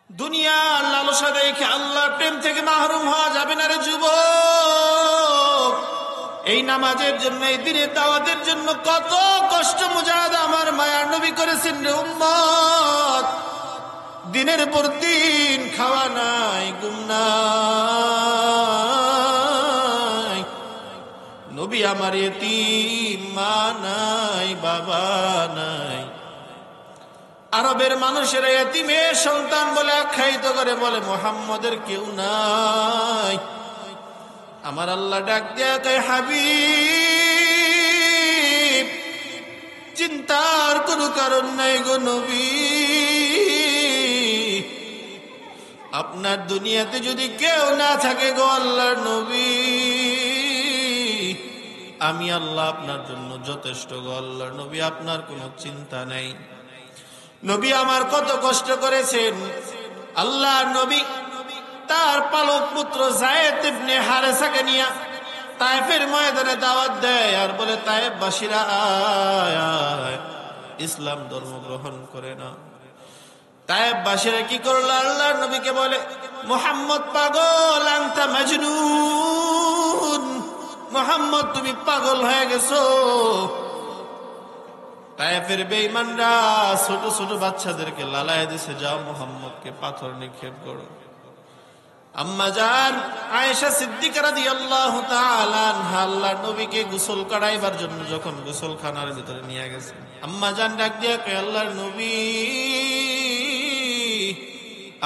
দুনিয়ার লালসা দেখে আল্লাহর প্রেম থেকে মাহরুম হওয়া যাবে না রে যুবক। এই নামাজের জন্য, এই দিনের দাওয়াতের জন্য কত কষ্ট মুজাহাদা আমার মায়ার নবী করেছেন রে উম্মত। দিনের পর দিন খাওয়া নাই, ঘুম নাই। নবী আমার ইতিম, মা নাই, বাবা নাই। আরবের মানুষেরা ইতিমের সন্তান বলে আখ্যায়িত করে, বলে মুহাম্মদের কেউ নাই। আমার আল্লাহ ডাক দেয়া কয়, হাবিব চিন্তার কোনো কারণ নাই গো নবী। আপনার দুনিয়াতে যদি কেউ না থাকে গো আল্লাহর নবী, আমি আল্লাহ আপনার জন্য যথেষ্ট গো আল্লাহর নবী, আপনার কোনো চিন্তা নেই। নবী আমার কত কষ্ট করেছেন। আল্লাহর নবী তার পালক পুত্র যায়েদ ইবনে হারেসাকে নিয়ে তায়েফের ময়দানে দাওয়াত দেয় আর বলে, তায়েফবাসীরা আয়, ইসলাম ধর্ম গ্রহণ করে না। তায়েফবাসীরা কি করলো? আল্লাহর নবীকে বলে, মুহাম্মদ পাগল, আনতা মাজনুন, মুহাম্মদ তুমি পাগল হয়ে গেছো। তায়েফের বেঈমানরা ছোট ছোট বাচ্চাদেরকে লালায় দিছে, যাও মুহাম্মদকে পাথর নিক্ষেপ করো। আম্মা জান আয়েশা সিদ্দিকা রাদিয়াল্লাহু তাআলা আনহা আল্লাহর নবীকে গোসল করাইবার জন্য যখন গোসলখানার ভিতরে নিয়ে গেছে, আম্মা জান ডাক দিয়া কয়, আল্লাহর নবী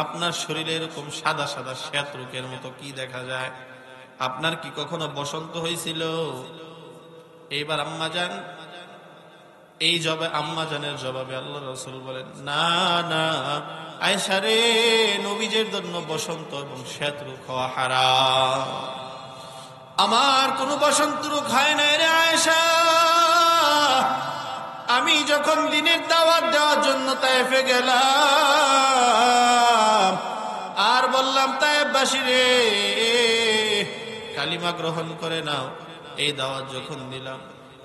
আপনার শরীরে এরকম সাদা সাদা শ্বেত রোগের মতো কি দেখা যায়? আপনার কি কখনো বসন্ত হয়েছিল? এইবার আম্মা জান আম্মা জানের জবাবে আল্লাহ রাসূল বলেন, না না আয়েশা রে, নবীজের জন্য বসন্ত এবং শ্বেত রোগ হওয়া হারাম। আমার কোনো বসন্ত রোগ হয় নাই রে আয়েশা। আমি যখন দিনের দাওয়াত দেওয়ার জন্য তায়েফে গেলাম আর বললাম, তায়েফবাসী রে কালিমা গ্রহণ করে নাও, এই দাওয়াত যখন দিলাম,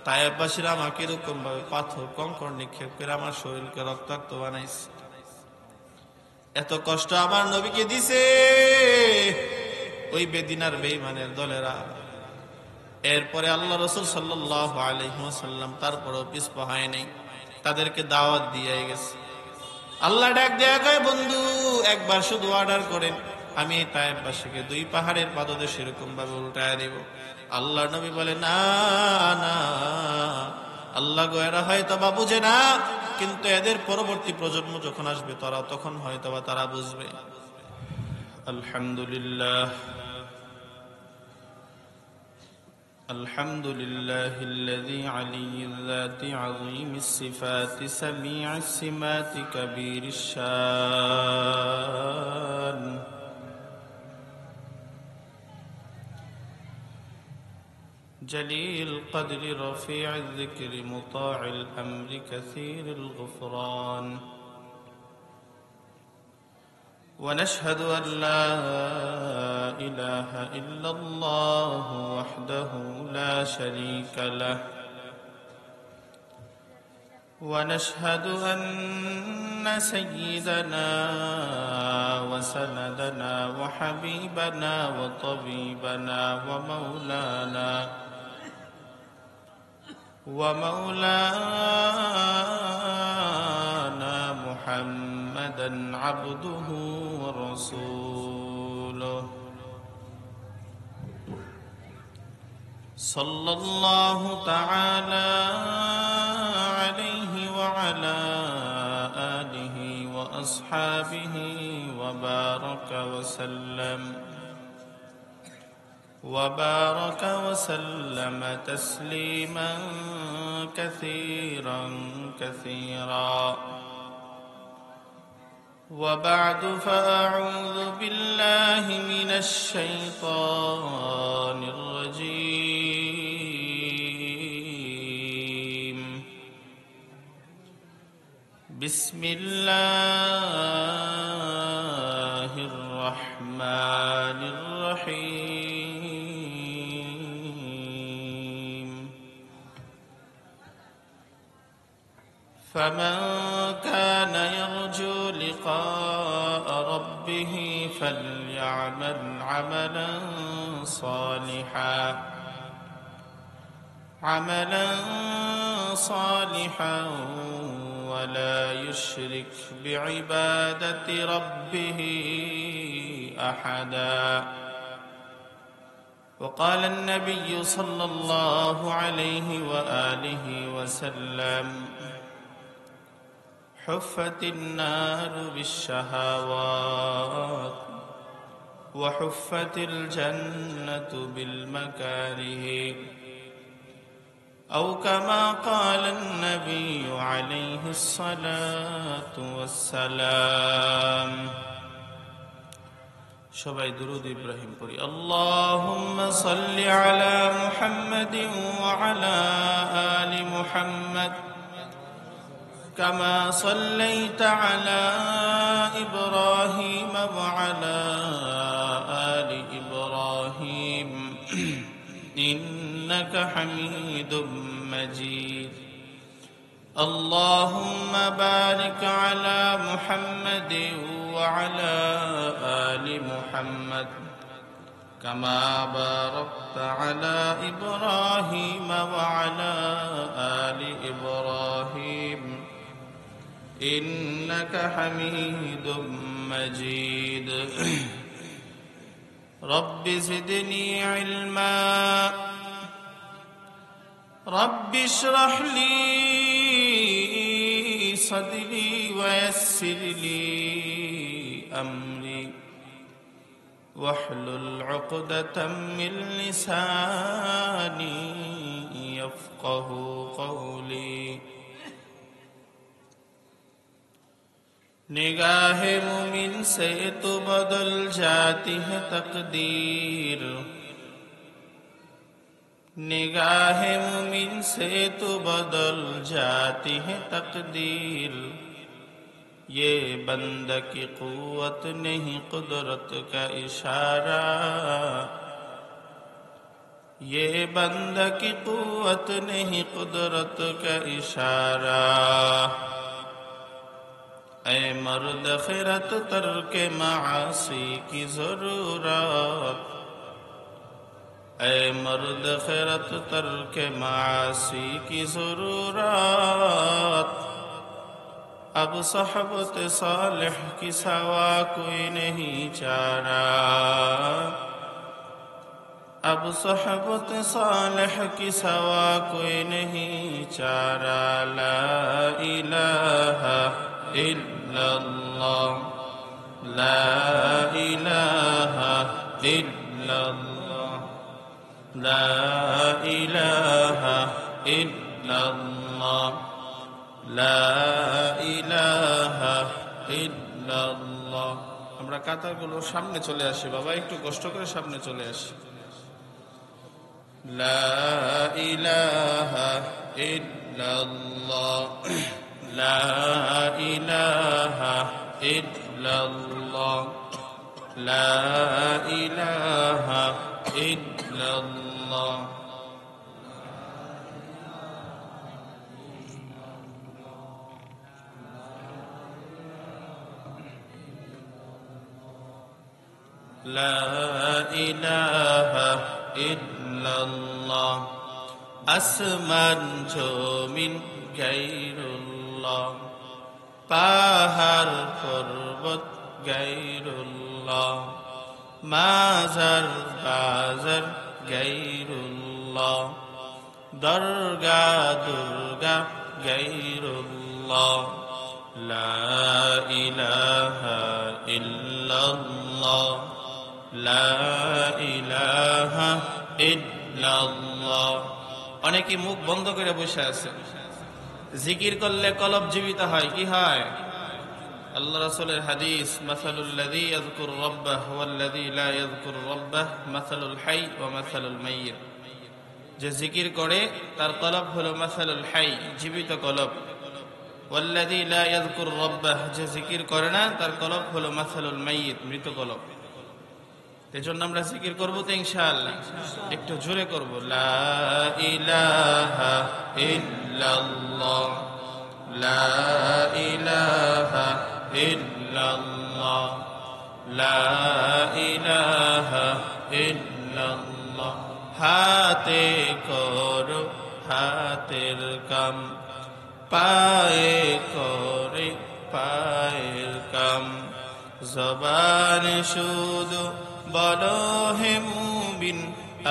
তায়েফবাসীরা আমাকে এরকম ভাবে পাথর কঙ্কর নিক্ষেপ করে আমার শরীরকে রক্তাক্ত বানাইছে। এত কষ্ট আমার নবীকে দিছে ওই বেদিনার বেঈমানের দলেরা। এরপরে আল্লাহ রাসূল সাল্লাল্লাহু আলাইহি ওয়াসাল্লাম তারপরও পিছপা হয় নাই, তাদেরকে দাওয়াত দিয়ে গেছে। আল্লাহ ডাক দেয়া কয়, বন্ধু একবার শুধু অর্ডার করেন, আমি তায়েফবাসীকে 2 পাহাড়ের পাদদেশে এরকম ভাবে উল্টায় দেব। আল্লাহর নবী বলে, না না আল্লাহ গো, এরা হয়তোবা বুঝে না, কিন্তু এদের পরবর্তী প্রজন্ম যখন আসবে তখন হয়তোবা তারা বুঝবে। আলহামদুলিল্লাহ আলহামদুলিল্লাহিল্লাযী আলিয়্যুয যাতি আযীমিস সিফাতি সামিউস সিমাতি কাবীরিশ শান جليل القدر رفيع الذكر مطاع الأمر كثير الغفران ونشهد أن لا إله إلا الله وحده لا شريك له ونشهد أن سيدنا وسندنا وحبيبنا وطبيبنا ومولانا محمدا عبده ورسوله صلى الله تعالى عليه وعلى آله وأصحابه وبارك وسلم تسليما كثيرا كثيرا وبعد فأعوذ بالله من الشيطان الرجيم بسم الله الرحمن الرحيم فمن كان يرجو لقاء ربه ربه فليعمل عملا صالحا ولا يشرك بعبادة ربه أحدا. وقال النبي صلى الله عليه وآله وسلم: حفت النار بالشهوات وحفت الجنة بالمكاره، أو كما قال النبي عليه الصلاة والسلام. সবাই দুরূদ ইব্রাহিম পড়ি। আল্লাহুম্মা সাল্লি আলা মুহাম্মাদিন ওয়া আলা আলি মুহাম্মাদ কামা সাল্লাইতা আলা ইব্রাহিম ওয়া আলা আলি ইব্রাহিম إنك حميد مجيد. اللهم بارك على محمد وعلى آل محمد كما باركت على إبراهيم وعلى آل إبراهيم إنك حميد مجيد. رب زدني علما رب اشرح لي صدري ويسر لي أمري واحلل عقدة من لساني يفقه قولي. نگاہ مومن سے تو بدل جاتی ہے تقدیر، نگاہ مومن سے تو بدل جاتی ہے تقدیر. یہ بندہ کی قوت نہیں قدرت کا اشارہ، یہ بندہ کی قوت نہیں قدرت کا اشارہ. اے مرد خیرت ترک معاصی کی ضرورت، اے مرد خیرت ترک معاصی کی ضرورت. اب صحبت صالح کی سوا کوئی نہیں چارہ، اب صحبت صالح کی سوا کوئی نہیں چارہ. لا الہ الا اللہ، لا الہ الا اللہ، لا الہ الا اللہ، لا الہ الا اللہ. আমরা কাতারগুলো সামনে চলে আসি বাবা, একটু কষ্ট করে সামনে চলে আসি. লা ইলাহা ইল্লাল্লাহ, লা ইলাহা ইল্লাল্লাহ, লা ইলাহা ইল্লাল্লাহ. লা ইলাহা ইল্লাল্লাহ. আসমান জমিন গায়রুল্লাহ, পাহাড় পর্বত গায়রুল্লাহ, মাজার বাজার গায়রুল্লাহ, দরগা দুর্গা গায়রুল্লাহ. লা ইলাহা ইল্লাল্লাহ, লা ইলাহা ইল্লাল্লাহ. অনেকে মুখ বন্ধ করে বসে আছে। জিকির করলে কলব জীবিত হয়। কি হয়? আল্লাহ রাসূলের হাদিস, মাসালুল্লাযী ইয়াযকুরু রাব্বাহু ওয়াল্লাযী লা ইয়াযকুরু রাব্বাহু মাসালুল হাই ওয়া মাসালুল মাইয়িত। যে জিকির করে তার কলব হলো মাসালুল হাই, জীবিত কলব। ওয়াল্লাযী লা ইয়াযকুরু রাব্বাহু, যে জিকির করে না তার কলব হলো মাসালুল মাইয়িত, মৃত কলব। এজন্য আমরা জিকির করব তো ইনশাআল্লাহ, একটু জোরে করব। লা ইলাহা ইল্লাল্লাহ, লা ইলাহা ইল্লাল্লাহ, লা ইলাহা ইল্লাল্লাহ। হাতে করো হাতের কাম, পায়ে করে পায়ের কাম, জবানে শুধু বলো হে মুমিন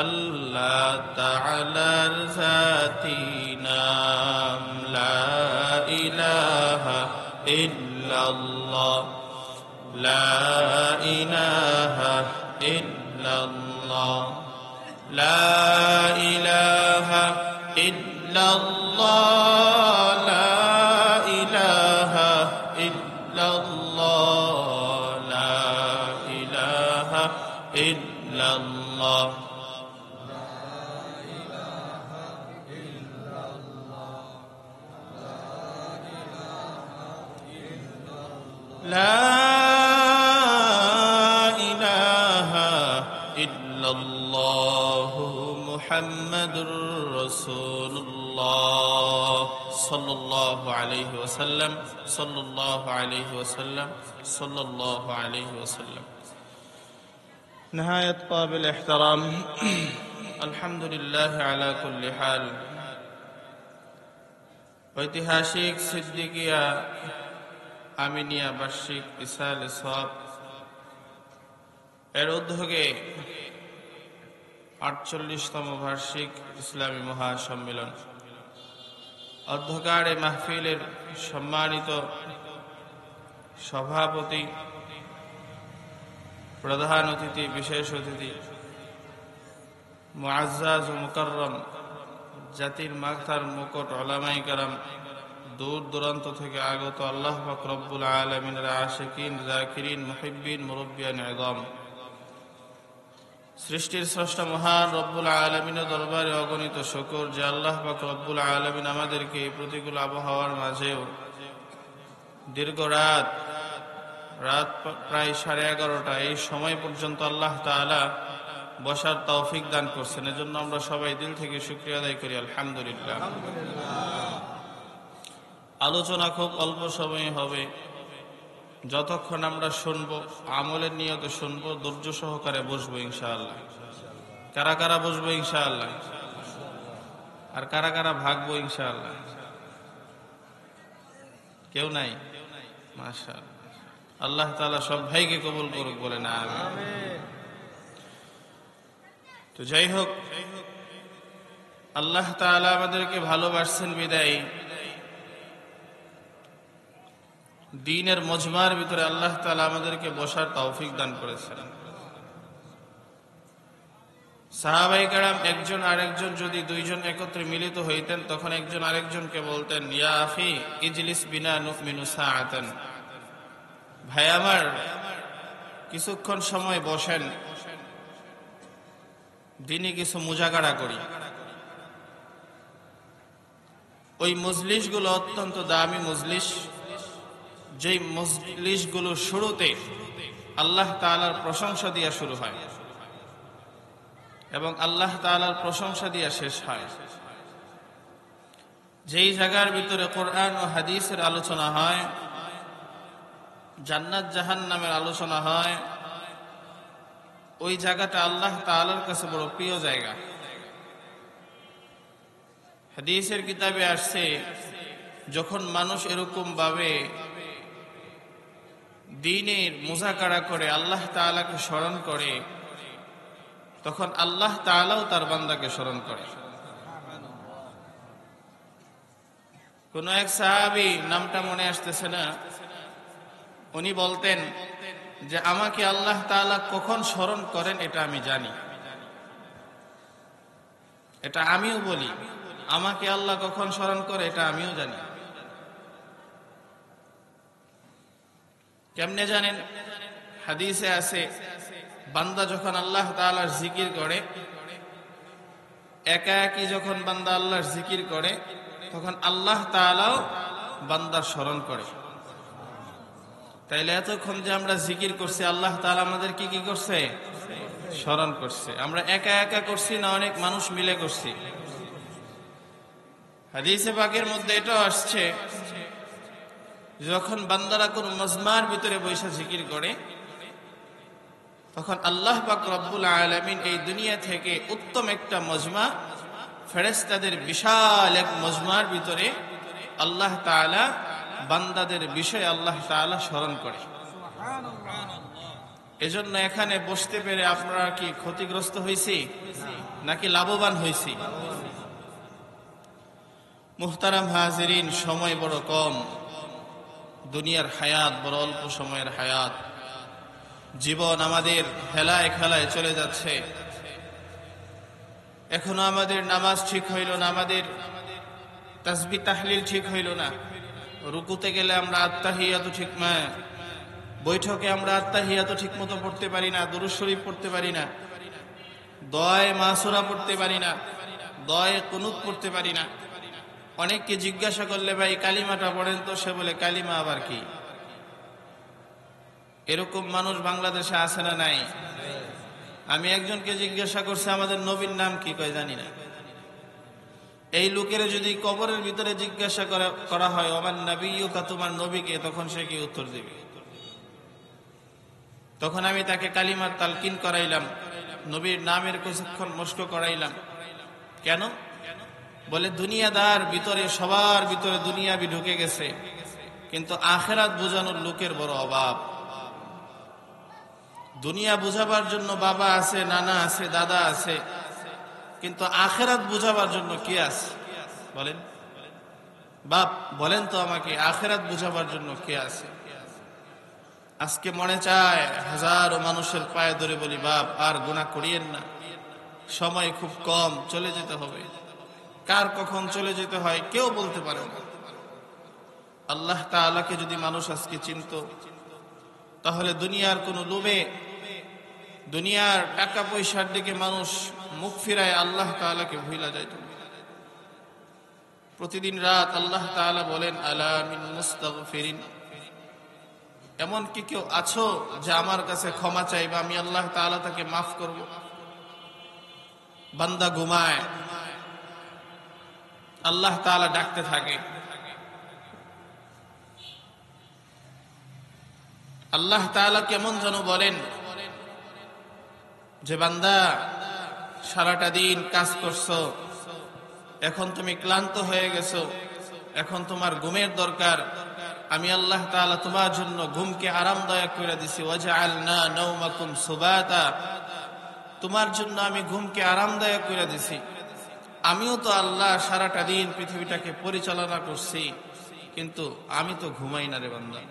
আল্লাহ তাআলার জাতি নাম। লা ইলাহা ইল্লাল্লাহ, লা ইলাহা ইল্লাল্লাহ, লা ইলাহা ইল্লাল্লাহ, লা ইলাহা ইল্লাল্লাহ, লা ইলাহা ইল্লাল্লাহ। লা ইলাহা ইল্লাল্লাহ মুহাম্মাদুর রাসূলুল্লাহ সাল্লাল্লাহু আলাইহি ওয়াসাল্লাম, সাল্লাল্লাহু আলাইহি ওয়াসাল্লাম, সাল্লাল্লাহু আলাইহি ওয়াসাল্লাম। نهاية قابل احترام الحمد لله على كل حال। ঐতিহাসিক সিদ্দিকিয়া আমিনিয়া বার্ষিক ইসালে সওয়াব এর উদ্যোগে ৪৮তম বার্ষিক ইসলামী মহাসম্মেলন, অধ্যকার এ মাহফিলের সম্মানিত সভাপতি, প্রধান অতিথি, বিশেষ অতিথি, মুআজ্জাজ ও মুকাররম, জাতির মাথার মুকুট উলামায়ে কেরাম, দূর দূরান্ত থেকে আগত আল্লাহ পাক রব্বুল আলামিনের আশিকিন, যাকিরিন, মুহিব্বিন, মুরব্বিয়ান ইযম, সৃষ্টির স্রষ্টা মহান রব্বুল আলামিনের দরবারে অগণিত শুকর যে আল্লাহ পাক রব্বুল আলামিন আমাদেরকে এই প্রতিকূল আবহাওয়ার মাঝেও দীর্ঘ রাত প্রায় 11:30 এই সময় পর্যন্ত আল্লাহ তাআলা বসার তৌফিক দান করছেন। এজন্য আমরা সবাই দিল থেকে শুকরিয়া আদায় করি আলহামদুলিল্লাহ। আলোচনা খুব অল্প সময়ে হবে, যতক্ষণ আমরা শুনবো আমলের নিয়তে শুনবো, ধৈর্য সহকারে বসবো ইনশাআল্লাহ। কারা কারা বসবো ইনশাআল্লাহ? আর কারা কারা ভাগবো ইনশাআল্লাহ? কেউ নাই? মাশাআল্লাহ, আল্লাহ তাআলা সব ভাইকে কবুল করুক, বলেন আমিন। তো যাই হোক, আল্লাহ তাআলা আমাদেরকে ভালোবাসছেন বিদায় দ্বীনের মজমার ভিতরে আল্লাহ তাআলা আমাদেরকে বসার তৌফিক দান করেছেন। সাহাবায়ে কেরাম একজন আরেকজন যদি দুইজন একত্রে মিলিত হইতেন, তখন একজন আরেকজনকে বলতেন, ইয়া আখি ইজলিস বিনা নুমিনু সাআতান, ভাই আমার কিছুক্ষণ সময় বসেন, দিনে কিছু মুজাকারা করি। ওই মজলিসগুলো অত্যন্ত দামি মজলিস, যেই মজলিসগুলো শুরুতে আল্লাহ তাআলার প্রশংসা দিয়া শুরু হয় এবং আল্লাহ তাআলার প্রশংসা দিয়া শেষ হয়। যেই জায়গার ভিতরে কোরআন ও হাদিসের আলোচনা হয়, জান্নাত জাহান্নামের আলোচনা হয়, ওই জায়গাটা আল্লাহ তাআলার কাছে বড় প্রিয় জায়গা। হাদিসের কিতাবে আসছে, যখন মানুষ এরকম ভাবে দ্বীনের মুজাকারা করে আল্লাহ তাআলাকে স্মরণ করে, তখন আল্লাহ তাআলাও তার বান্দাকে স্মরণ করে। কোন এক সাহাবী, নামটা মনে আসতেছে না, উনি বলতেন যে আমাকে আল্লাহ তাআলা কখন স্মরণ করেন এটা আমি জানি। এটা আমিও বলি, আমাকে আল্লাহ কখন স্মরণ করে এটা আমিও জানি। কেমনে জানেন? হাদিসে আছে, বান্দা যখন আল্লাহ তাআলার জিকির করে, একা একই যখন বান্দা আল্লাহর জিকির করে, তখন আল্লাহ তাআলাও বান্দার স্মরণ করে। তাইলে এতক্ষণ যে আমরা জিকির করছি, আল্লাহ তাআলা আমাদের কি কি করছে? স্মরণ করছে। আমরা একা একা করছি না অনেক মানুষ মিলে করছি? হাদিসে পাকের মধ্যে এটা আসছে, যখন বান্দারা কোন মজমার ভিতরে বৈশা জিকির করে, তখন আল্লাহ পাক রব্বুল আলামিন এই দুনিয়া থেকে উত্তম একটা মজমা, ফেরেশতাদের বিশাল এক মজমার ভিতরে আল্লাহ তাআলা বান্দাদের বিষয়ে আল্লাহ তাআলা স্মরণ করে। এজন্য এখানে বসতে পেরে আপনারা কি ক্ষতিগ্রস্ত হয়েছি নাকি লাভবান হয়েছি? মুহতারাম হাজিরিন, সময় বড় কম, দুনিয়ার হায়াত বড় অল্প সময়ের হায়াত। জীবন আমাদের হেলায় খেলায় চলে যাচ্ছে। এখনো আমাদের নামাজ ঠিক হইল না, আমাদের তাসবিহ তাহলিল ঠিক হইল না। রুকুতে গেলে আমরা আত্তাহিয়াত ঠিক না, বৈঠকে আমরা আত্তাহিয়াত ঠিক মতো পড়তে পারি না, দুরূদ শরীফ পড়তে পারি না, দোয়ায়ে মাসুরা পড়তে পারি না, দোয়ায়ে কুনুত পড়তে পারি না। অনেককে জিজ্ঞাসা করলে ভাই কালিমাটা পড়েন তো, সে বলে কালিমা আবার কি? এরকম মানুষ বাংলাদেশে আছে না নাই? আমি একজনকে জিজ্ঞাসা করছি আমাদের নবীর নাম কি, কয় জানি না। এই লোকের যদি কবরের ভিতরে জিজ্ঞাসা করা হয় ওমান নবিয়্যুকা, তোমার নবীকে, তখন সে কি উত্তর দিবে? তখন আমি তাকে কালিমার তালকিন করাইলাম, নবীর নামের কিছুক্ষণ মস্ক করাইলাম। কেন? বলে দুনিয়াদার ভিতরে, সবার ভিতরে দুনিয়াবি ঢুকে গেছে, কিন্তু আখিরাত বোঝানোর লোকের বড় অভাব। দুনিয়া বুঝাবার জন্য বাবা আছে, নানা আছে, দাদা আছে, কিন্তু আখিরাত বুঝাবার জন্য কে আছে বলেন? বাপ বলেন তো আমাকে, আখিরাত বুঝাবার জন্য কে আছে? আজকে মনে চায় হাজারো মানুষের পায়ে ধরে বলি, বাপ আর গুনাহ করিয়েন না, সময় খুব কম, চলে যেতে হবে। কার কখন চলে যেতে হয় কেউ বলতে পারে না। আল্লাহ তাআলাকে যদি মানুষ আজকে চিনত, তাহলে দুনিয়ার কোনো লোভে, দুনিয়ার টাকা পয়সার দিকে মানুষ মুখ ফিরায় আল্লাহ তাআলাকে ভুলা যাইত। প্রতিদিন রাত আল্লাহ তাআলা বলেন আলা মিন মুস্তাগফিরিন, এমন কি কেউ আছো যে আমার কাছে ক্ষমা চাইবে, আমি আল্লাহ তাআলা তাকে মাফ করব? বান্দা ঘুমায়, আল্লাহ তাআলা ডাকতে থাকে। আল্লাহ তাআলা কেমন যেন বলেন যে বান্দা সারাটা দিন কাজ করছো, এখন তুমি ক্লান্ত হয়ে গেছো, এখন তোমার ঘুমের দরকার। আমি আল্লাহ তাআলা তোমার জন্য ঘুমকে আরামদায়ক করে দিছি। ওয়াজআলনা নাওমাকুম সুবাতা, তোমার জন্য আমি ঘুমকে আরামদায়ক করে দিছি। আমিও তো আল্লাহ সারাটা দিন পৃথিবীটাকে পরিচালনা করছি, কিন্তু আমি তো ঘুমাই না রে বান্দা।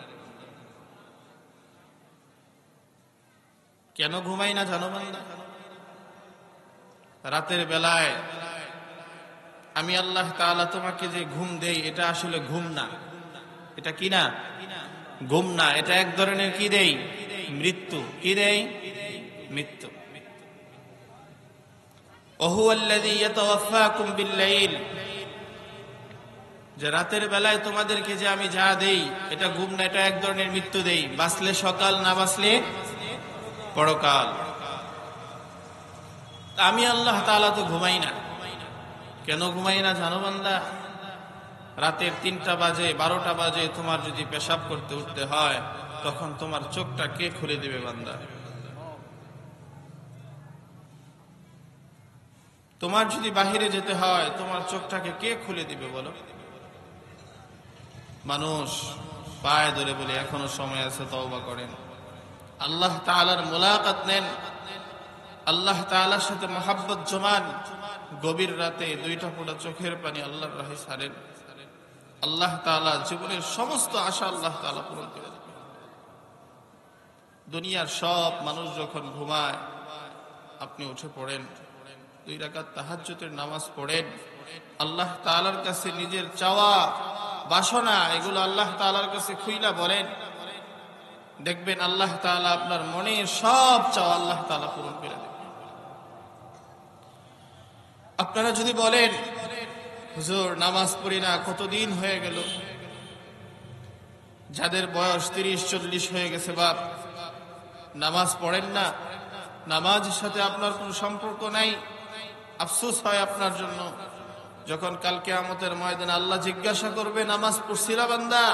কেন ঘুমাই না জানো বান্দা? রাতের বেলায় আমি আল্লাহ তাআলা তোমাকে যে ঘুম দেই, এটা আসলে ঘুম না। এটা কি না? ঘুম না, এটা এক ধরনের কি দেই? মৃত্যু। কি দেই? মৃত্যু। ওহুয়াল্লাযী ইয়াতাওয়াফাকুম বিল-লাইল, যে রাতের বেলায় তোমাদেরকে যে আমি যা দেই, এটা ঘুম না, এটা এক ধরনের মৃত্যু দেই। বাঁচলে সকাল, না বাঁচলে পরকাল। আমি আল্লাহ তাআলা তো ঘুমাই না। কেন ঘুমাই না জানো বান্দা? রাতের ৩টা বাজে, ১২টা বাজে তোমার যদি পেশাব করতে উঠতে হয়, তখন তোমার চোখটা কে খুলে দিবে বান্দা? তোমার যদি বাহিরে যেতে হয়, তোমার চোখটাকে কে খুলে দিবে বলো? মানুষ পায়ে ধরে বলে এখনো সময় আছে, তওবা করেন, আল্লাহ তাআলার মুলাকাত নেন, আল্লাহ তাআলার সাথে মহব্বত জমান। গভীর রাতে 2টা ফোঁটা চোখের পানি আল্লাহর রাহে ছাড়েন। আল্লাহ তাআলা জীবনের সমস্ত আশা আল্লাহ তাআলা পূরণ করে দেবেন। দুনিয়ার সব মানুষ যখন ঘুমায়, আপনি উঠে পড়েন, 2 রাকাত তাহাজ্জুদের নামাজ পড়েন, আল্লাহ তাআলার কাছে নিজের চাওয়া বাসনা এগুলো আল্লাহ তাআলার কাছে খুইলা বলেন। দেখবেন আল্লাহ তাআলা আপনার মনের সব চাওয়া আল্লাহ তাআলা পূরণ করে দেবেন। আপনারা যদি বলেন হুজুর নামাজ পড়ি না, কতদিন হয়ে গেল, যাদের বয়স 30-40 হয়ে গেছে, বাপ নামাজ পড়েন না, নামাজের সাথে আপনার কোনো সম্পর্ক নাই, আফসোস হয় আপনার জন্য। যখন কাল কিয়ামতের ময়দানে আল্লাহ জিজ্ঞাসা করবে, নামাজ পড়ছিলা বান্দা?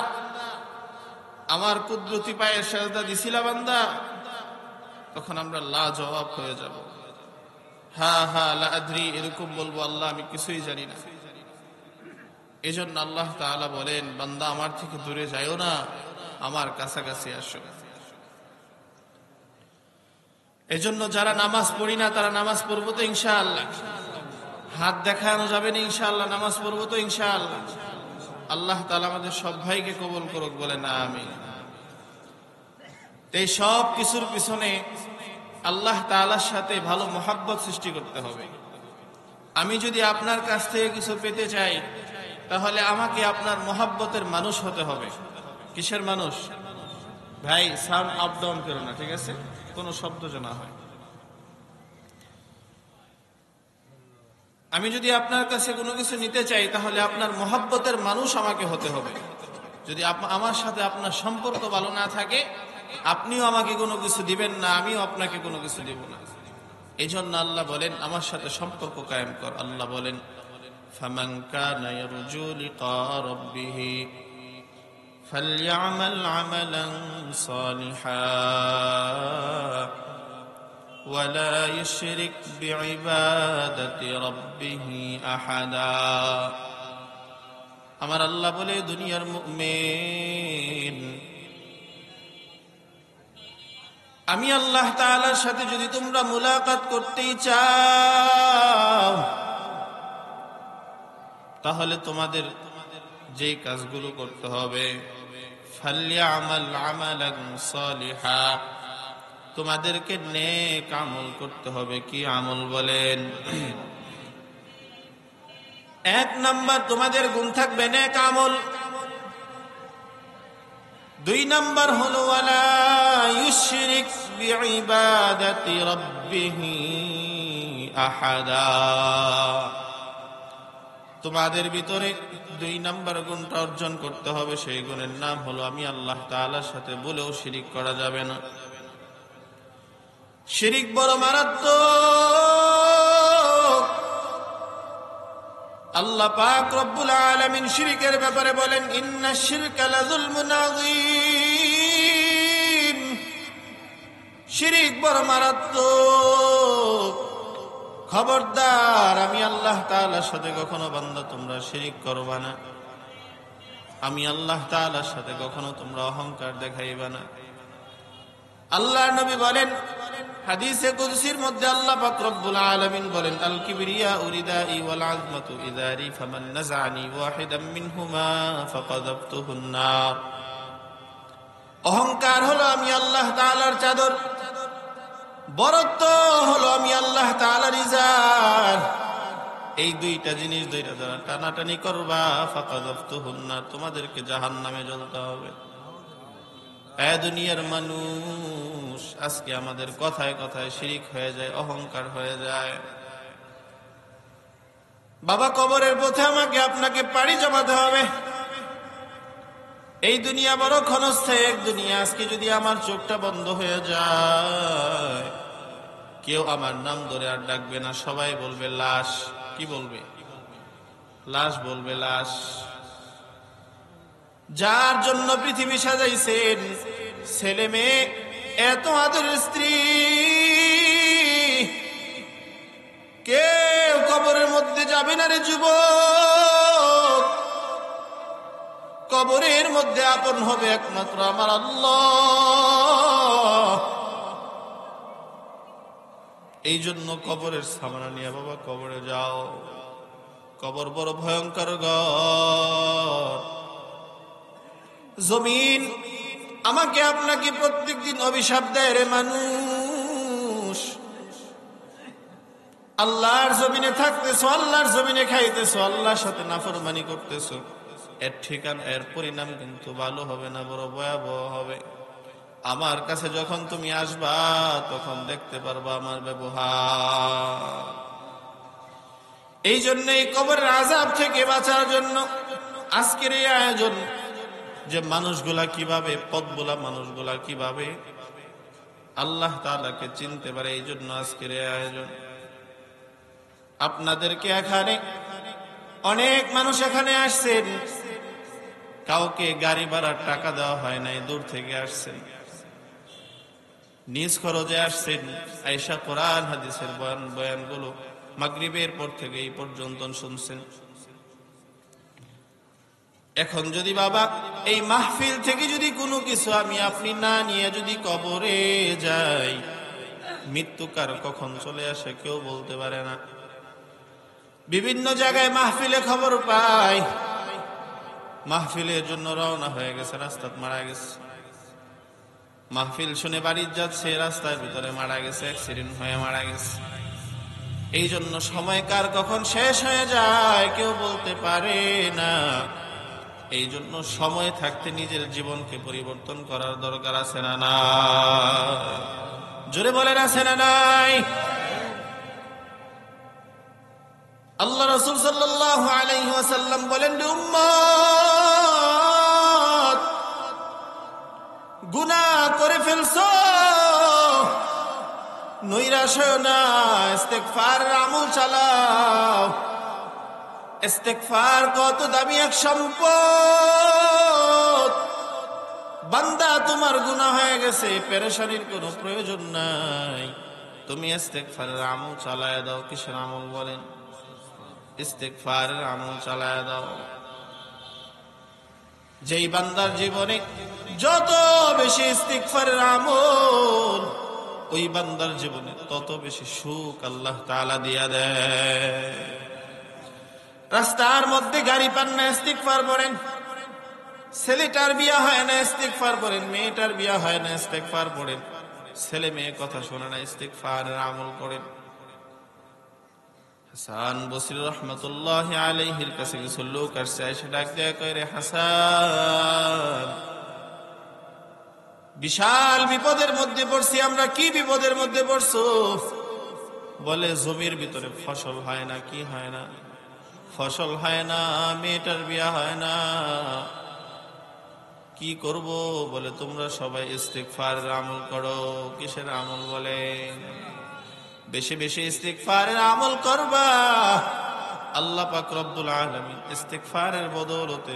আমার কুদরতি পায়ে সেজদা দিছিলা বান্দা? তখন আমরা লাজবাব হয়ে যাব। হা হা লা আদ্রি এরকম বলবো, আল্লাহ আমি কিছুই জানি না। এজন্য আল্লাহ তাআলা বলেন, বান্দা আমার থেকে দূরে যাইও না, আমার কাছাকাছি আসো। এজন্য যারা নামাজ পড়ি না তারা নামাজ পড়বো তো ইনশাআল্লাহ। হাত দেখানো যাবে না ইনশাআল্লাহ, নামাজ পড়বো তো ইনশাআল্লাহ। আল্লাহ তাআলা আমাদের সব ভাইকে কবুল করুক, বলেন আমিন। এই সব কিছুর পিছনে আল্লাহ তাআলার সাথে ভালো মহাব্বত সৃষ্টি করতে হবে। আমি যদি আপনার কাছ থেকে কিছু পেতে চাই, তাহলে আমাকে আপনার মহাব্বতের মানুষ হতে হবে। কিসের মানুষ? ভাই সাউন্ড আপ ডাউন করো না, ঠিক আছে? কোনো শব্দ যেন না হয়। আমি যদি আপনার কাছে কোনো কিছু নিতে চাই, তাহলে আপনার মহাব্বতের মানুষ আমাকে হতে হবে। যদি আমার সাথে আপনার সম্পর্ক ভালো না থাকে, আপনিও আমাকে কোনো কিছু দিবেন না, আমিও আপনাকে কোনো কিছু দেব না। এই জন্য আল্লাহ বলেন, আমার সাথে সম্পর্ক কায়েম কর। আল্লাহ বলেন, ফামান কানা ইয়ারজু লিকা রাব্বিহি ফালইআমাল আমালান সালিহা ওয়ালা ইউশরিক বিইবাদাতি রাব্বিহি আহাদা। আমার আল্লাহ বলে, দুনিয়ার মুমিন, আমি আল্লাহ তাআলার সাথে যদি তোমরা মুলাকাত করতেই চাও, তাহলে তোমাদের যে কাজগুলো করতে হবে, ফালইআমাল আমালান সালিহা, তোমাদেরকে নেক আমল করতে হবে। কি আমল বলেন? এক নাম্বার, তোমাদের গুণ থাকবে নেক আমল। দুই নাম্বার হলো ওয়ালা ইউশরিক বিইবাদাতি রাব্বিহি আহাদা। তোমাদের ভিতরে দুই নাম্বার গুণটা অর্জন করতে হবে। সেই গুণের নাম হলো, আমি আল্লাহ তাআলার সাথে বলেও শিরিক করা যাবে না। শিরিক বড় মারাত্মক। আল্লাহ পাক রব্বুল আলামিন শিরিকের ব্যাপারে বলেন, ইন্নাশ শিরকা লাযুলমুন আযীম। শিরিক বড় মারাত্মক। খবরদার, আমি আল্লাহ তাআলার সাথে কখনো বান্দা তোমরা শিরিক করবা না। আমি আল্লাহ তাআলার সাথে কখনো তোমরা অহংকার দেখাইবা না। আল্লাহর নবী বলেন, হাদিসে কুদসির মধ্যে আল্লাহ পাক রব্বুল আলামিন বলেন, আল কিবরিয়া উরিদাই ওয়াল আযমাতু ইযারি ফামান নাযানি ওয়াহিদাম মিনহুমা ফাকাযাবতুহুন নার। অহংকার হলো আমি আল্লাহ তাআলার চাদর, বরত্ব হলো আমি আল্লাহ তাআলার ইজার। এই দুইটা জিনিস দুইটা যারা টানাটানি করবা, ফাকাযাবতুহুন নার, তোমাদেরকে জাহান্নামে জ্বলতে হবে। দুনিয়ার মানুষ, আজকে আমাদের কথায় কথায় শিরিক হয়ে যায়, অহংকার হয়ে যায়। বাবা, কবরের পথে আমাকে আপনাকে পাড়ি জমাতে হবে। এই দুনিয়া বড় ক্ষণস্থায়ী এক দুনিয়া। আজকে যদি আমার চোখটা বন্ধ হয়ে যায়, কেউ আমার নাম ধরে আর ডাকবে না, সবাই বলবে লাশ। কি বলবে? লাশ বলবে, লাশ। যার জন্য পৃথিবী সাজাইছেন, ছেলে মেয়ে, এত আদরের স্ত্রী, কেউ কবরের মধ্যে যাবে না রে যুবক। কবরের মধ্যে আপন হবে একমাত্র আমার আল্লাহ। এই জন্য কবরের সামনা নিয়ে বাবা কবরে যাও। কবর বড় ভয়ঙ্কর ঘর। জমিন আমাকে আপনাকে প্রত্যেকদিন অভিশাপ দেয় রে মানুষ। আল্লাহর জমিনে থাকতেছো, আল্লাহর জমিনে খাইতেছো, আল্লাহর সাথে নাফরমানি করতেছো, এর ঠিকানা, এর পরিণাম কিন্তু ভালো হবে না, বড় ভয়াবহ হবে। আমার কাছে যখন তুমি আসবা, তখন দেখতে পারবা আমার ব্যবহার। এই জন্য এই কবরের আযাব থেকে বাঁচার জন্য আজকের এই আয়োজন, যে মানুষগুলা কিভাবে, পথগুলা মানুষগুলা কিভাবে আল্লাহ তাআলাকে চিনতে পারে, এই জন্য আজকের এই আয়োজন। আপনাদেরকে এখানে অনেক মানুষ এখানে আসছেন, কাউকে গাড়ি ভাড়ার টাকা দেওয়া হয় নাই, দূর থেকে আসছেন। নিজ খরচে আসছেন, আয়েশা কোরআন হাদিসের বয়ানগুলো মাগরিবের পর থেকে এই পর্যন্ত শুনছেন। এখন যদি বাবা এই মাহফিল থেকে যদি কোনো কিছু আমি আপনি না নিয়ে যদি কবরে যাই, মৃত্যু কার কখন চলে আসে কেউ বলতে পারে না। বিভিন্ন জায়গায় মাহফিলে খবর পাই, মাহফিলের জন্য রওনা হয়ে গেছে, রাস্তায় মারা গেছে। মাহফিল শুনে বাড়ি যাচ্ছে, রাস্তার ভিতরে মারা গেছে, অ্যাক্সিডেন্ট হয়ে মারা গেছে। এই জন্য সময় কার কখন শেষ হয়ে যায় কেউ বলতে পারে না। এই জন্য সময় থাকতে নিজের জীবনকে পরিবর্তন করার দরকার আছে না না? জোরে বলেন আছে না নাই? আল্লাহ রাসূল সাল্লাল্লাহু আলাইহি ওয়াসাল্লাম বলেন, উম্মত গুনাহ করে ফেলছো, নৈরাশ হয়ো না, ইস্তেগফারের আমল চালাও। ইস্তেগফার কত দামি এক সম্পদ। বান্দা তোমার গুনাহ হয়ে গেছে, পেরেশানির কোনো প্রয়োজন নাই, তুমি ইস্তেগফারের আমল চালায় দাও। কিসের আমল বলেন? ইস্তেগফারের আমল চালায় দাও। যেই বান্দার জীবনে যত বেশি ইস্তেগফারের আমল, ওই বান্দার জীবনে তত বেশি সুখ আল্লাহ তাআলা দিয়া দেয়। রাস্তার মধ্যে গাড়ি পান না, ইস্তেগফার পড়েন। ছেলেটার বিয়া হয় না, ইস্তেগফার পড়েন। মেয়েটার বিয়া হয় না, ইস্তেগফার পড়েন। ছেলে মেয়ে কথা শোনে না, ইস্তেগফারের আমল করেন। হাসান বসরি রহমাতুল্লাহি আলাইহির কাছে কিছু লোক আসছে, এসে ডাক দেয়া কয়, রে হাসান, বিশাল বিপদের মধ্যে পড়ছি আমরা। কি বিপদের মধ্যে পড়ছো? বলে, জমির ভিতরে ফসল হয় না। কি হয় না? ফসল হয় না, মেয়েটার বিয়া হয় না, কি করব? বলে, তোমরা সবাই ইস্তেগফারের আমল করো। কিসের আমল? বলে, বেশি বেশি ইস্তেগফারের আমল করবা। আল্লাহ পাক রব্বুল আলামিন ইস্তেগফারের বদৌলতে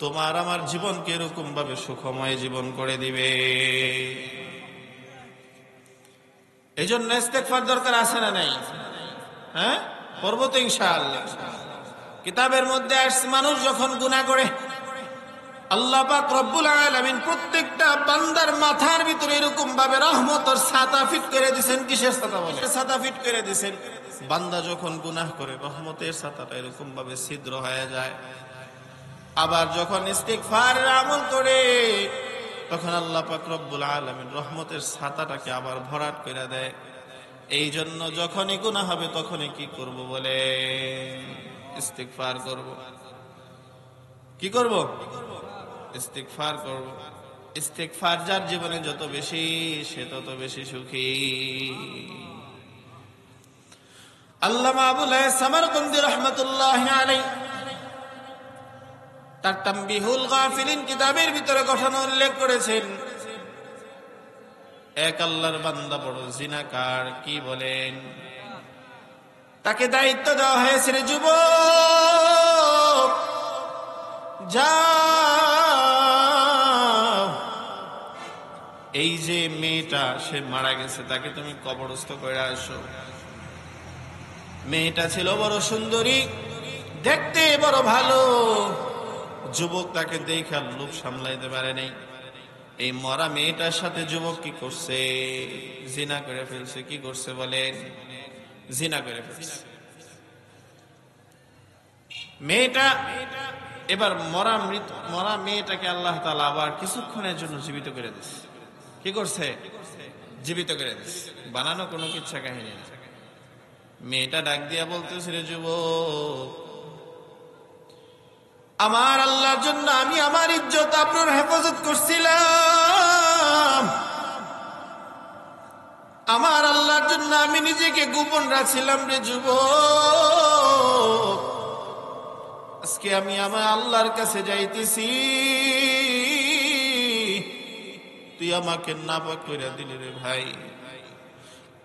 তোমার আমার জীবনকে এরকম ভাবে সুখময় জীবন করে দিবে। এই জন্য ইস্তেগফার দরকার আছে না নাই? হ্যাঁ, করবো তো ইনশাআল্লাহ। কিতাবের মধ্যে আসছে, মানুষ যখন গুনাহ করে আল্লাহ পাক রব্বুল আলামিন প্রত্যেকটা বান্দার মাথার ভিতরে এরকম ভাবে রহমতের ছাতা ফিট করে দিবেন। কিসের ছাতা? বলে, ছাতা ফিট করে দিবেন। বান্দা যখন গুনাহ করে রহমতের ছাতাটা এরকম ভাবে ছিদ্র হয়ে যায়। আবার যখন ইস্তেগফারের আমল করে, তখন আল্লাহ পাক রব্বুল আলামিন রহমতের ছাতাটাকে আবার ভরাট করে দেয়। এই জন্য যখনই গুনাহ হবে তখনই কি করব? বলে, ইস্তেগফার করব। কি করব? ইস্তেগফার করব। ইস্তেগফার যার জীবনে যত বেশি, সে তত বেশি সুখী। আল্লামা আবুল হাসান সামারকন্দি রাহমাতুল্লাহি আলাইহি তার তামবিহুল গাফিলিন কিতাবের ভিতরে ঘটনা উল্লেখ করেছেন। এক আল্লাহর বান্দা বড় জিনাকার। কি বলেন? তাকে দায়িত্ব দেওয়া হয়েছে, রে যুবক, যাও, এই যে মেয়েটা সে মারা গেছে, তাকে তুমি কবরস্থ করে আসো। মেয়েটা ছিল বড় সুন্দরী, দেখতে বড় ভালো। যুবক তাকে দেখে লোভ সামলাইতে পারে নাই। এই মরা মেয়েটার সাথে যুবক কি করছে? জিনা করে ফেলছে। কি করছে বলেন? জিনা করে ফেলছে। মেয়েটা এবার মরা মেয়েটাকে আল্লাহ তাআলা আবার কিছুক্ষণের জন্য জীবিত করে দিচ্ছে। কি করছে? জীবিত করে দিচ্ছে। বানানো কোনো কিচ্ছা কাহিনী না। মেয়েটা ডাক দিয়া বলতেছে, রে যুবক, আমার আল্লাহর জন্য আমি আমার ইজ্জত আপনার হেফাজত করছিলাম। আমার আল্লাহর জন্য আমি নিজেকে গোপন রাখছিলাম। রে যুবক, আজকে আমি আমার আল্লাহর কাছে যাইতেছি, তুই আমাকে নাপাক করে দিলি। রে ভাই,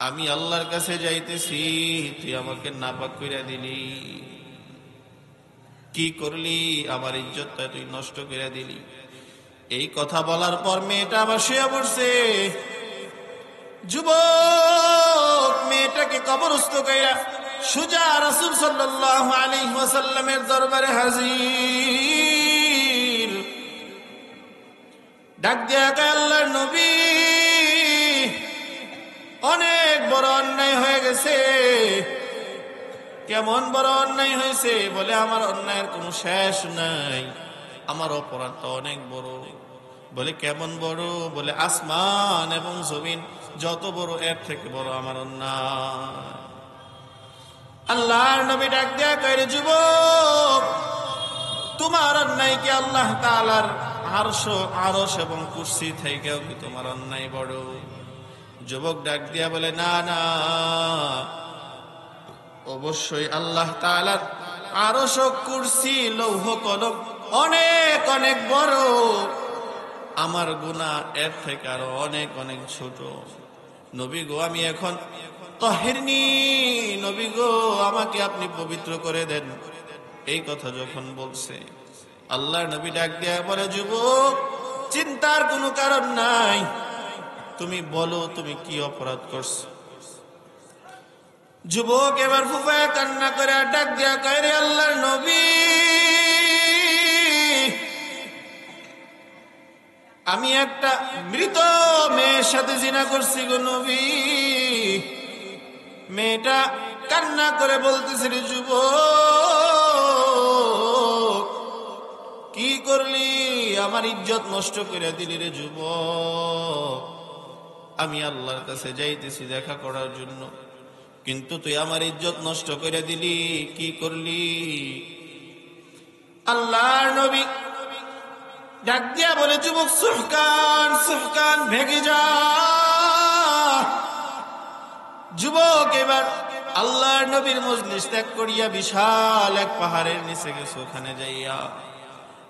আমি আল্লাহর কাছে যাইতেছি, তুই আমাকে নাপাক করে দিলি। কি করলি? আমার ইজ্জতটা তুই নষ্ট করে দিলি। এই কথা বলার পর মেয়েটা আবার শুয়ে পড়ছে। যুবক মেয়েটাকে কবরস্থ কইরা সুজা রাসূল সাল্লাল্লাহু আলাইহি ওয়াসাল্লামের দরবারে হাজির। ডাক দিয়া কয়, আল্লাহর নবী, অনেক বড় অন্যায় হয়ে গেছে। কেমন বড় অন্যায় হয়েছে? বলে, আমার অন্যায়ের কোনো শেষ নাই, আমার অপরাধটা অনেক বড়। বলে, কেমন বড়? বলে, আসমান এবং জমিন যত বড়, এর থেকে বড় আমার অন্যায়। আল্লাহর নবী ডাক দেয়া কয়, যুবক, তোমার অন্যায় কি আল্লাহ তাআলার আরশ এবং কুরসি থেকেও কি তোমার অন্যায় বড়? যুবক ডাক দিয়া বলে, না না, অবশ্যই আল্লাহ তাআলার আরশ ও কুরসি লৌহ কলম অনেক অনেক বড়, আমার গুনাহ এর থেকে আরো অনেক অনেক ছোট। নবী গো, আমি এখন তাহিরনি, নবী গো, আমাকে আপনি পবিত্র করে দেন। এই কথা যখন বলছে, আল্লাহর নবী ডাক দিয়া বলে, যুবক, চিন্তার কোনো কারণ নাই, তুমি বলো তুমি কি অপরাধ করছো। যুবক এবার ফুফায়া কান্না করে ডাক দিয়া কয়, রে আল্লাহর নবী, আমি একটা মৃত মেয়ের সাথে জিনা করছি গো নবী। মেয়েটা কান্না করে বলতেছে, রে যুবক, কি করলি? আমার ইজ্জত নষ্ট করে দিলি রে যুবক। আমি আল্লাহর কাছে যাইতেছি দেখা করার জন্য, কিন্তু তুই আমার ইজ্জত নষ্ট করে দিলি, কি করলি? আল্লাহর নবী ডাক দিয়া বলে, যুবক, সুহকান সুহকান, ভেগে যা। যুবক এবার আল্লাহর নবীর মজলিস ত্যাগ করিয়া বিশাল এক পাহাড়ের নিচে গেছে। ওখানে যাইয়া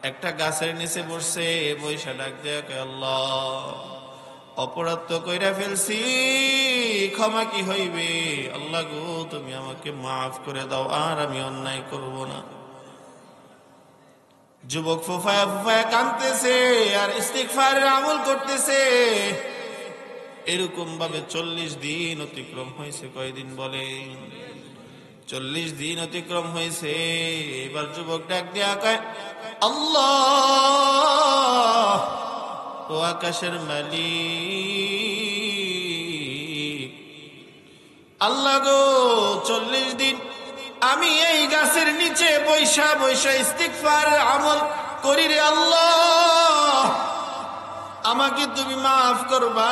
একটা গাছের নিচে বসছে, বৈশা ডাক দেয়া কয়, আল্লাহ, অপরাধ তো কইরা ফেলছি, ক্ষমা কি হইবে? আল্লাহ গো, তুমি আমাকে মাফ করে দাও, আর আমি অন্যায় করব না। যুবক ফুফায়া ফুফায়া কাঁদতেছে আর ইস্তিগফারের আমল করতেছে। এরকম ভাবে 40 দিন অতিক্রম হয়েছে। কয়দিন বলে? 40 দিন অতিক্রম হয়েছে। এবার যুবক ডাক দিয়া কয়, আল্লাহ, ও আকাশের মালিক, আল্লাহ গো, 40 দিন আমি এই গাছের নিচে বৈশা বৈশা ইস্তিগফার আমল করি রে আল্লাহ, আমাকে তুমি মাফ করবা।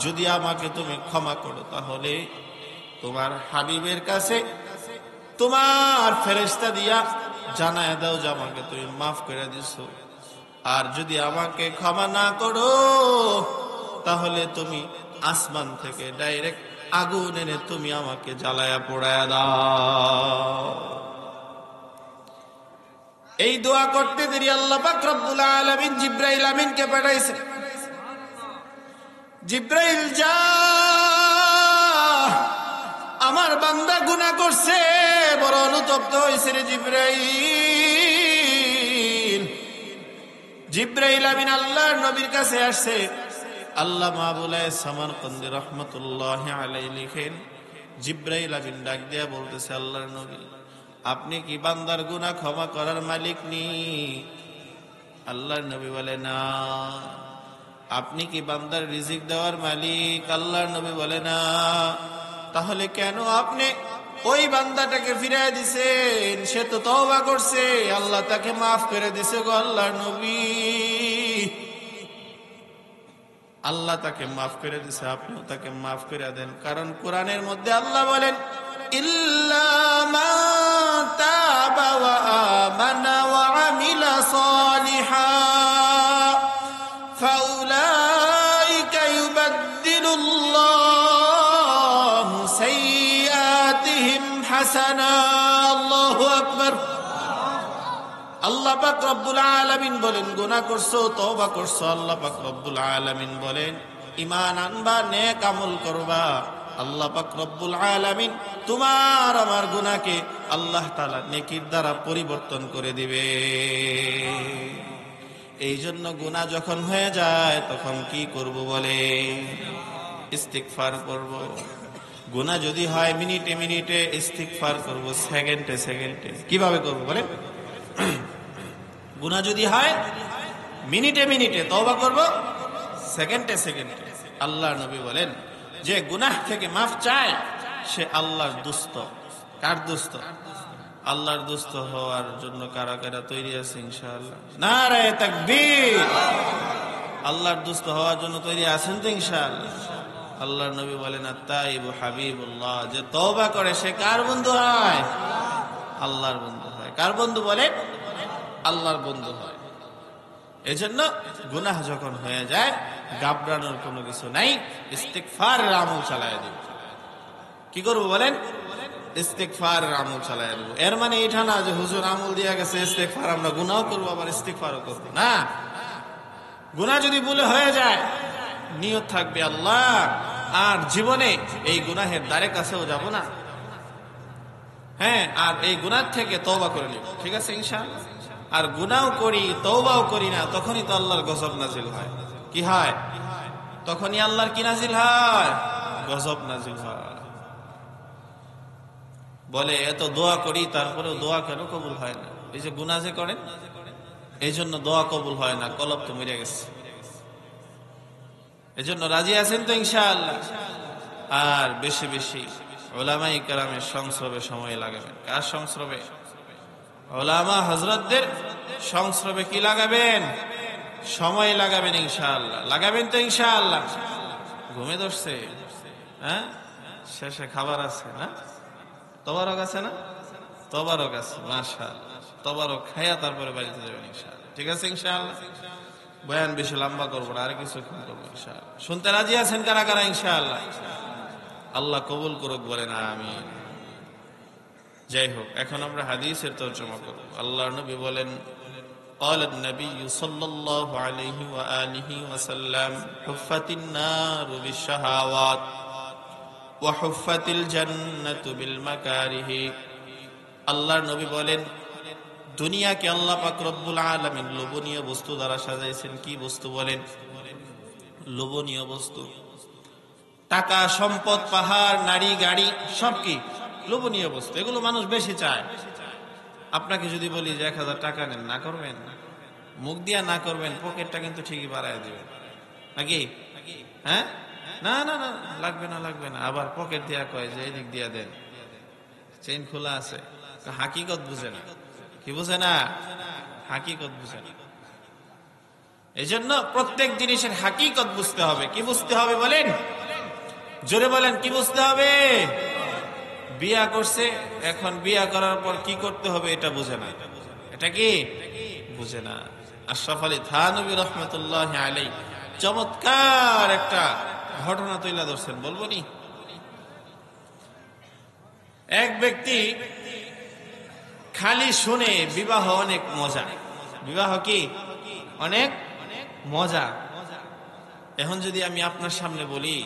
যদি আমাকে তুমি ক্ষমা করো, তাহলে তোমার হাবিবের কাছে তোমার ফেরেশতা দিয়া জানায় দাও যে আমাকে তুমি মাফ করে দিছো। আর যদি আমাকে ক্ষমা না করো, তাহলে তুমি আসমান থেকে ডাইরেক্ট আগুন এনে তুমি আমাকে জ্বালায়া পোড়ায়া দাও। এই দোয়া করতে দেরি আল্লাহ পাক রব্বুল আলামিন জিব্রাইল আমিনকে পাঠাইছে। জিব্রাইল, যা, আমার বান্দা গুনাহ করছে, বড় অনুতপ্ত হয়েছে রে জিব্রাইল। জিব্রাইল আমিন আল্লাহর নবীর কাছে আসছে। আল্লাহ মাহবুবায়ে সামারকন্দি রহমতুল্লাহি আলাইহি লিখেন, জিব্রাইল আমিন ডাক দিয়া বলতেছে, আল্লাহর নবী, আপনি কি বান্দার গুনাহ ক্ষমা করার মালিক নি? আল্লাহর নবী বলে, না। আপনি কি বান্দার রিজিক দেওয়ার মালিক? আল্লাহর নবী বলে, না। তাহলে কেন আপনি ওই বান্দাটাকে ফিরাই দিছেন? সে তো তওবা করছে, আল্লাহ তাকে মাফ করে দিছে গো আল্লাহর নবী। আল্লাহ তাকে মাফ করে দিছে, আপনিও তাকে মাফ করে দেন। কারণ কোরআনের মধ্যে আল্লাহ বলেন, ইল্লা মান তাবা ওয়া আমানা ওয়া আমিলা সালিহান ফাউলাইকা ইউবাদদিলুল্লাহু সাইয়্যাতিহিম হাসানাত। আল্লাহু আকবার। আল্লাহ পাক রব্বুল আলামিন বলেন, গুনাহ করছো, তওবা করছো, আল্লাহ পাক রব্বুল আলামিন বলেন, ঈমান আনবা, নেক আমল করবা, আল্লাহ পাক রব্বুল আলামিন তোমার আমার গুনাহকে আল্লাহ তাআলা নেকির দ্বারা পরিবর্তন করে দিবে। এই জন্য গুনাহ যখন হয়ে যায় তখন কি করব বলে? ইস্তিগফার করব। গুনাহ যদি হয় মিনিটে মিনিটে, ইস্তিগফার করব সেকেন্ডে সেকেন্ডে। কিভাবে করব বলেন? গুনাহ যদি হয় মিনিটে মিনিটে, তওবা করব সেকেন্ডে সেকেন্ডে। আল্লাহর নবী বলেন, যে গুনাহ থেকে মাফ চায় সে আল্লাহর দোস্ত। কার দোস্ত? আল্লাহর দোস্ত হওয়ার জন্য কারা কারা তৈরি আছে ইনশাআল্লাহ? নারে তাকবীর! আল্লাহর দোস্ত হওয়ার জন্য তৈরি আছেন তো ইনশাআল্লাহ? আল্লাহর নবী বলেন, আত-তাইবু হাবিবুল্লাহ, যে তওবা করে সে কার বন্ধু হয়? আল্লাহর বন্ধু হয়। কার বন্ধু বলেন? আল্লাহর বন্ধু হয়। এজন্য গুনাহ যখন হয়ে যায় ঘাবড়ানোর কোনো কিছু নাই, ইস্তিগফারের আমল চালায় দিব। কি করব বলেন? ইস্তিগফারের আমল চালায় দেব। এর মানে এটা না যে হুজুর আমল দিয়া গেছে ইস্তিগফার আমরা গুনাহ করব আবার ইস্তিগফারও করব না। গুনাহ যদি ভুলে হয়ে যায় নিয়ত থাকবে আল্লাহ আর জীবনে এই গুনাহের দ্বারে কাছেও যাব না, হ্যাঁ, আর এই গুনাহ থেকে তওবা করে নিব। ঠিক আছে ইনশাআল্লাহ? আর গুনাহও করি তওবাও করি না, তখনই তো আল্লাহর গজব নাজিল হয়। কি হয়? তখনই আল্লাহর কি নাজিল হয়? গজব নাজিল হয়। বলে এত দোয়া করি তারপরেও দোয়া কেন কবুল হয় না? এই যে গুনাহ যে করেন এই জন্য দোয়া কবুল হয় না, কলব তো মরে গেছে। এজন্য রাজি আছেন তো ইনশাআল্লাহ? আর বেশি বেশি উলামায়ে কেরামের সংস্রবে সময় লাগাবেন। কার সংস্রবে? উলামা হযরতদের সংস্রবে কি লাগাবেন? সময় লাগাবেন ইনশাআল্লাহ। লাগাবেন তো ইনশাআল্লাহ? ঘুমে ধরছে? হ্যাঁ, শেষে খাবার আছে না? তবারক আছে না? তবারক আছে, মাশাআল্লাহ। তবারক খায়া তারপরে বাড়িতে যাবেন ইনশাআল্লাহ। ঠিক আছে ইনশাআল্লাহ? বয়ান বেশি লম্বা করবো না, আর কিছুক্ষণ করবো ইনশাআল্লাহ। শুনতে রাজি আছেন কারা কারা ইনশাআল্লাহ? আল্লাহ কবুল করুক, বলেন আমিন। যাই হোক, এখন আমরা হাদিসের তরজমা করব। আল্লাহর নবী বলেন, قال النبي صلى الله عليه وآله وسلم حفت النار بالشهوات وحفت الجنة بالمكاره। আল্লাহর নবী বলেন, দুনিয়াকে আল্লাহ পাক রব্বুল আলামিন লোভনীয় বস্তু দ্বারা সাজাইছেন। কি বস্তু বলেন? লোভনীয় বস্তু। টাকা, সম্পদ, পাহাড়, নারী, গাড়ি সব কি লোভনীয় বস্তু। এগুলো মানুষ বেশি চায়। আপনাকে যদি বলি যে 1000 টাকা নেন, না করবেন? মুখ দিয়া না করবেন, পকেটটা কিন্তু ঠিকই বাড়ায় দিবেন নাকি? হ্যাঁ, না না না লাগবে না লাগবে না, আবার পকেট দিয়া কয় যে এদিক দিয়া দেন, চেইন খোলা আছে। হাকিকত বুঝে না। কি বুঝে না? হাকিকত বুঝে না। এই জন্য প্রত্যেক জিনিসের হাকিকত বুঝতে হবে। কি বুঝতে হবে বলেন? জোরে বলেন, কি বুঝতে হবে? বিয়া করছে, এখন বিয়া করার পর কি করতে হবে এটা বুঝে না। এটা কি বুঝে না? আশরাফ আলী থানভী রহমতুল্লাহ আলাইহি চমৎকার একটা ঘটনা তুলে ধরছেন, বলবো নি? এক ব্যক্তি খালি শুনে বিবাহ অনেক মজা, বিবাহ কি অনেক মজা। এখন যদি আমি আপনার সামনে বলি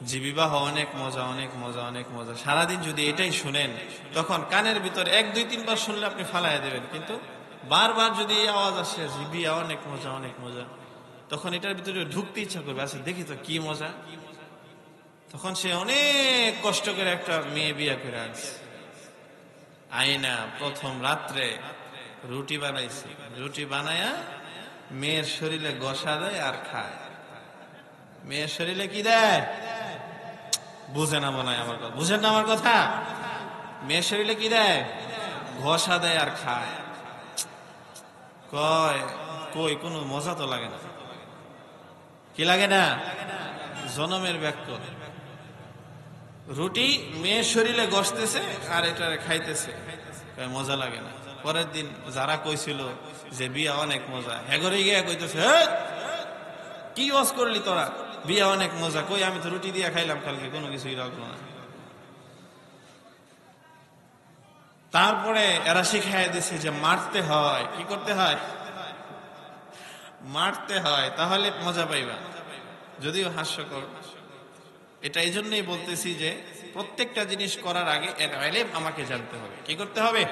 যে বিবাহ অনেক মজা অনেক মজা অনেক মজা, সারাদিন যদি এটাই শুনেন, তখন কানের ভিতরে 1 2 3 বার শুনলে আপনি ফালাইয়া দেবেন। কিন্তু বারবার যদি এই আওয়াজ আসে যে বিয়া অনেক মজা অনেক মজা, তখন এটার ভিতরে ঢুকতে ইচ্ছা করবে, আচ্ছা দেখি তো কি মজা। তখন সে অনেক কষ্ট করে একটা মেয়ে বিয়া করে আনছে। আইনা প্রথম রাত্রে রুটি বানাইছে, রুটি বানায়া মেয়ের শরীরে ঘষা দেয় আর খায়। মেয়ের শরীরে কি দেয়? বুঝে না মনে হয় আমার কথা, বুঝেন না আমার কথা? মেয়ের শরীরে কি দেয়? ঘষা দেয় আর খায়। কয় কই কোনো মজা তো লাগে না। কি লাগে না? জনমের ব্যাক্য। রুটি মেয়ের শরীরে ঘষতেছে আর এটা খাইতেছে, মজা লাগে না। পরের দিন যারা কইছিল যে বিয়া অনেক মজা, হেগরে গিয়া কইতেছে, কি ওয়াজ করলি তোরা, বিয়া অনেক মজা। কই আমি তো রুটি দিয়া খাইলাম কালকে, কোনো কিছুই লাগলো না। তারপরে এরা শিখাই দিছে যে মারতে হয়। কি করতে হয়? মারতে হয়, তাহলে মজা পাইবা। যদিও হাস্যকর। এটা এই জন্যই বলতেছি যে প্রত্যেকটা জিনিস করার আগে এর ইলম আমাকে জানতে হবে। কি করতে হবে?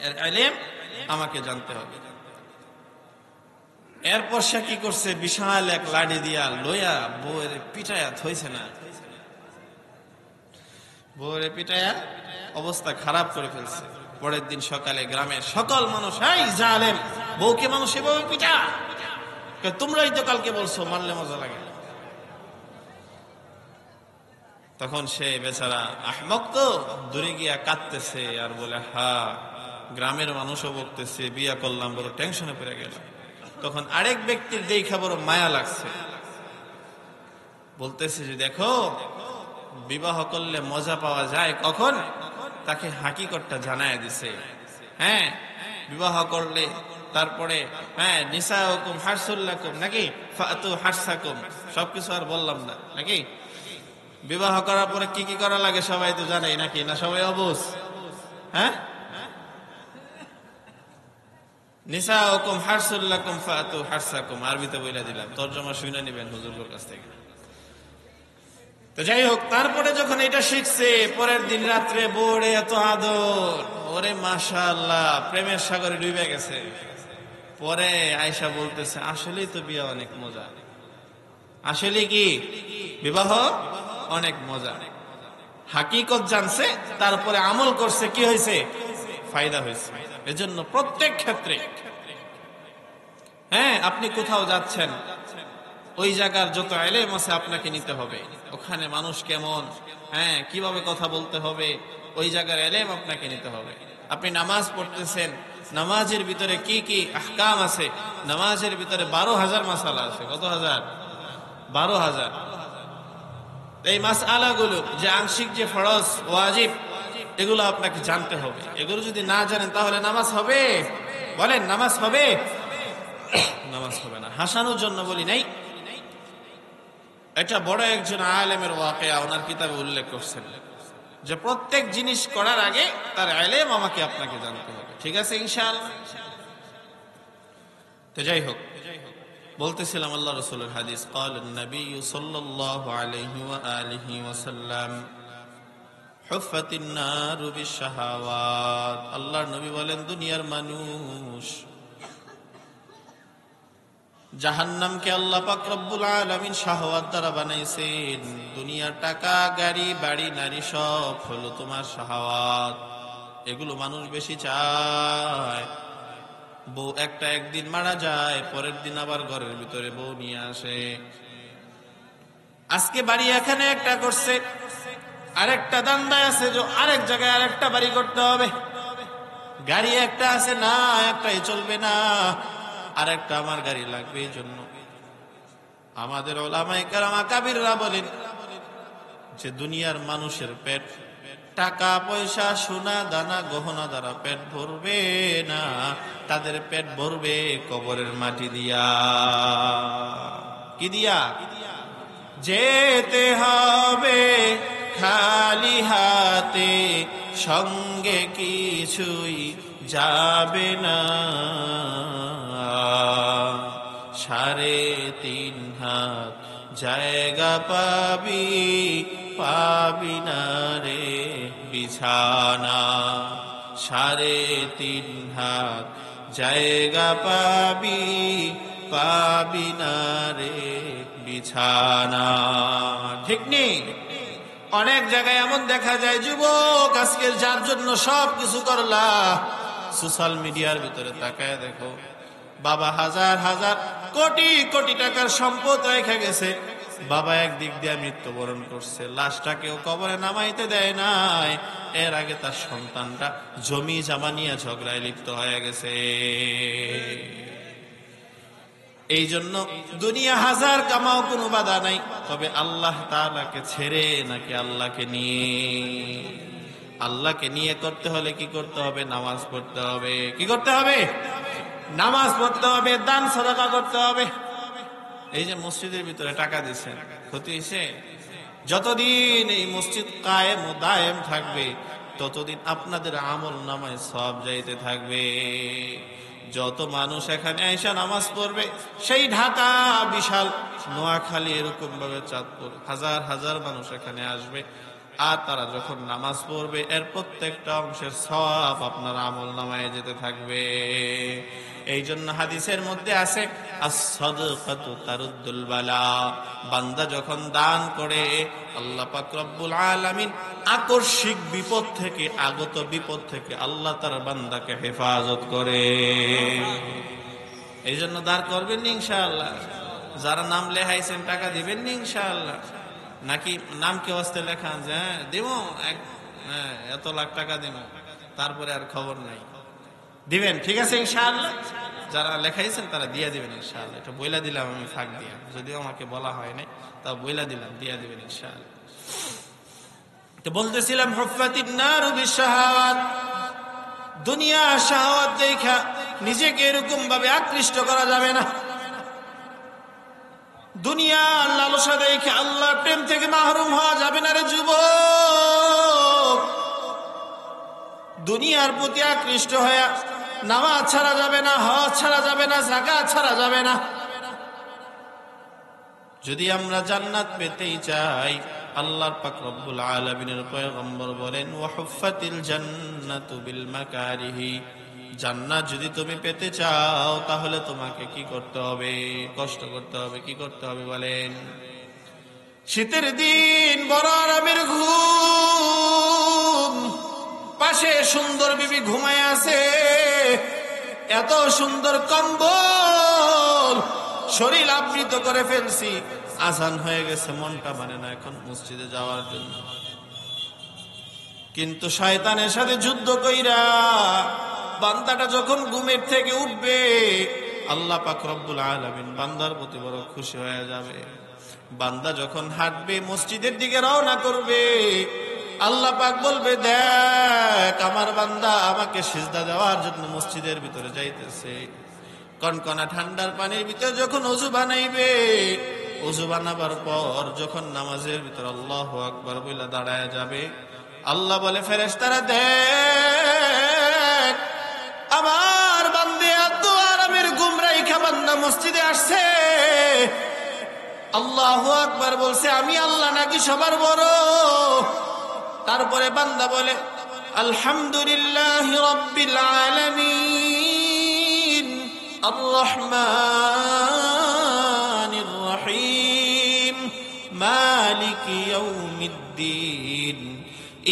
এর ইলম আমাকে জানতে হবে। এরপর সে কি করছে, বিশাল এক লাঠি দিয়া লইয়া বউয়ের পিটায়া থইছে না, বউয়ের পিটায়া অবস্থা খারাপ করে ফেলছে। পরের দিন সকালে গ্রামের সকল মানুষ, এই জালেম, বউকে মানুষ এভাবে পিটা, তোমরাই তো কালকে বলছো মারলে মজা লাগে। তখন সে বেচারা আহমক তো দূরে গিয়া কাঁদতেছে আর বলে, গ্রামের মানুষও বলতেছে বিয়া করলাম, বড় টেনশনে পড়ে গেল। তখন আরেক ব্যক্তির দেখা বড় মায়া লাগছে, বলতেছে যে দেখো, বিবাহ করলে মজা পাওয়া যায় কখন, তাকে হাকিকতটা জানায় দিছে। হ্যাঁ, বিবাহ করলে তারপরে নিসাউকুম হারসুল লাকুম, নাকি ফাতু হারসাকুম, সবকিছু আর বললাম না, নাকি বিবাহ করার পরে কি কি করা লাগে সবাই তো জানেই, নাকি না সবাই অবুঝ? হ্যাঁ, নিসাউকুম হারসুল লাকুম ফাতু হারসাকুম, আরবিতে বইলা দিলাম, তরজমা শুনে নেবেন হুজুরের কাছ থেকে। তো যাই হোক, তারপরে যখন এটা শিখছে, পরের দিন রাত্রে বউরে এত আদর, ওরে মাশাআল্লাহ, প্রেমের সাগরে ডুবে গেছে। পরে আয়েশা বলতেছে, আসলেই তো বিয়ে অনেক মজা, আসলে কি বিবাহ অনেক মজা। হাকিকত জানছে, তারপরে আমল করছে, কি হয়েছে, ফায়দা হয়েছে। এজন্য প্রত্যেক ক্ষেত্রে, আপনি কোথাও যাচ্ছেন, ওই জায়গার যত ইলম আছে আপনাকে নিতে হবে। ওখানে মানুষ কেমন, কিভাবে কথা বলতে হবে, ওই জায়গার ইলম আপনাকে নিতে হবে। আপনি নামাজ পড়তেছেন, নামাজের ভিতরে কি কি আহকাম আছে, নামাজের ভিতরে 12,000 মাসালা আছে। কত হাজার? 12,000। এই মাসআলাগুলো যে আংশিক, যে ফরজ ওয়াজিব, এগুলো আপনাকে জানতে হবে। এগুলো যদি না জানেন তাহলে নামাজ হবে? বলেন, নামাজ হবে? নামাজ হবে না। হাসানোর জন্য বলি নাই, এটা বড় একজন আলেমের ওয়াকিয়া, ওনার কিতাবে উল্লেখ করছেন যে প্রত্যেক জিনিস করার আগে তার ইলম আমাকে আপনাকে জানতে হবে। ঠিক আছে, ইনশাআল্লাহ। তো যাই হোক, বলতেছিলাম আল্লাহ রাসূলের হাদিস, ক্বালান নবী সাল্লাল্লাহু আলাইহি ওয়া আলিহি ওয়াসাল্লাম, হুফফাতিন নারু বিশ-শাহাওয়াত। আল্লাহর নবী বলেন, দুনিয়ার মানুষ, জাহান্নামকে আল্লাহ পাক রব্বুল আলামিন শাহওয়াত দ্বারা বানাইছেন। দুনিয়ার টাকা, গাড়ি, বাড়ি, নারী সব হলো তোমার শাহওয়াত। এগুলো মানুষ বেশি চায়। বউ একটা একদিন মারা যায়, পরের দিন আবার ঘরের ভিতরে বউ নিয়ে আসে। আজকে বাড়ি এখানে একটা করছে, আরেকটা দান্দায় আছে যে আরেক জায়গায় আরেকটা বাড়ি করতে হবে। গাড়ি একটা আছে, না একটাই চলবে না, আরেকটা আমার গাড়ি লাগবে। এই জন্য আমাদের উলামায়ে কেরাম আকাবিররা বলেন যে দুনিয়ার মানুষের পেট টাকা পয়সা, সোনা দানা গহনা দ্বারা পেট ভরবে না, তাদের পেট ভরবে কবরের মাটি দিয়া। কি দিয়া? যেতে হবে খালি হাতে, সঙ্গে কিছুই যাবে না। 3.5 হাত জায়গা পাবি, পাবি না রে বিছানা। 3.5 হাত জায়গা পাবি, পাবি না রে বিছানা। ঠিক নেই? অনেক জায়গায় এমন দেখা যায়, যুবক আজকের যার জন্য সব কিছু করলা, সোশ্যাল মিডিয়ার ভিতরে তাকায় দেখো, বাবা হাজার হাজার কোটি কোটি টাকার সম্পদ রেখে গেছে, বাবা একদিক দিয়ে মৃত্যুবরণ করছে, লাশটাকেও কবরে নামাইতে দেয় নাই, এর আগে তার সন্তানটা জমি জামা নিয়ে ঝগড়ায় লিপ্ত হয়ে গেছে। এই জন্য দুনিয়া হাজার কামাও কোনো বাধা নাই, তবে আল্লাহ তাআলাকে ছেড়ে নাকি আল্লাহকে নিয়ে। আল্লাহকে নিয়ে করতে হলে কি করতে হবে? নামাজ পড়তে হবে। কি করতে হবে? নামাজ পড়তে হবে, দান সাদাকা করতে হবে। এই যে মসজিদের ভিতরে টাকা দিচ্ছেন, ক্ষতি হয়েছে? যতদিন এই মসজিদ কায়েম ও দায়েম থাকবে, ততদিন আপনাদের আমল নামায় সব যাইতে থাকবে। যত মানুষ এখানে এসে নামাজ পড়বে, সেই ঢাকা, বিশাল নোয়াখালী, এরকম ভাবে চাঁদপুর, হাজার হাজার মানুষ এখানে আসবে। আর তারা যখন নামাজ পড়বে এর প্রত্যেকটা অংশের সওয়াব আপনার আমল নামায় যেতে থাকবে। এই জন্য হাদিসের মধ্যে আছে আস-সাদকাতু তারুদ্দুল বালা, বান্দা যখন দান করে আল্লাহ পাক রব্বুল আলামিন আকস্মিক বিপদ থেকে, আগত বিপদ থেকে আল্লাহ তার বান্দাকে হেফাজত করে। এই জন্য দান করবেন ইনশাআল্লাহ। যারা নাম লেখাইছেন টাকা দিবেন ইনশাআল্লাহ, নাকি নাম কে ওয়াস্তে লেখা যে দিব এত লাখ টাকা দিব, তারপরে আর খবর নাই, দিবেন ঠিক আছে ইনশাআল্লাহ। যারা লেখাইছেন তারা দিয়া দিবেন ইনশাআল্লাহ। এটা বইলা দিলাম আমি ফাঁক দিয়া, যদিও আমাকে বলা হয় নাই, তা বইলা দিলাম, দিয়া দিবেন ইনশাআল্লাহ। তো বলতেছিলাম হুফফাতিন নারু বিশাহাওয়াত, দুনিয়া শাহাওয়াত দেখা নিজেকে এরকম ভাবে আকৃষ্ট করা যাবে না। দুনিয়া লালসা দেখে আল্লাহর প্রেম থেকে মাহরুম হওয়া যাবে না রে যুবক। দুনিয়ার প্রতি আকৃষ্ট হয়ে নামাজ ছাড়া যাবে না, হজ ছাড়া যাবে না, যাকাত ছাড়া যাবে না। যদি আমরা জান্নাত পেতেই চাই, আল্লাহর পাক রব্বুল আলামিনের পয়গম্বর বলেন ওয়া হুফফাতিল জান্নাতু বিল মাকারিহি, জান্নাত যদি তুমি পেতে চাও তাহলে তোমাকে কি করতে হবে? কষ্ট করতে হবে। কি করতে হবে বলেন? শীতের দিন বড় আরামের ঘুম, পাশে সুন্দর বিবি ঘুমায় আছে, এত সুন্দর কম্বল, শরীর আবৃত করে ফেলছি, আজান হয়ে গেছে, মনটা মানে না এখন মসজিদে যাওয়ার জন্য। কিন্তু শয়তানের সাথে যুদ্ধ কইরা বান্দাটা যখন ঘুমের থেকে উঠবে, আল্লাহ পাক রব্বুল আলামিন বান্দার প্রতি বড় খুশি হয়ে যাবে। বান্দা যখন হাঁটবে, মসজিদের দিকে রওনা করবে, আল্লাহ পাক বলবে দেখ আমার বান্দা আমাকে সিজদা দেওয়ার জন্য মসজিদের ভিতরে যাইতেছে। কনকনা ঠান্ডার পানির ভিতরে যখন ওযু বানাইবে, ওযু বানাবার পর যখন নামাজের ভিতরে আল্লাহু আকবার বলে দাঁড়ায় যাবে, আল্লাহ বলে ফেরেশতারা দেখ আমার বান্দে এত আরামের ঘুম রাইখা বান্দা মসজিদে আসছে। আল্লাহু আকবার বলছে আমি আল্লাহ নাকি সবার বড়? তারপরে বান্দা বলে আলহামদুলিল্লাহি রাব্বিল আলামিন আর রহমানির রহিম মালিকি ইয়াউমিদ্দিন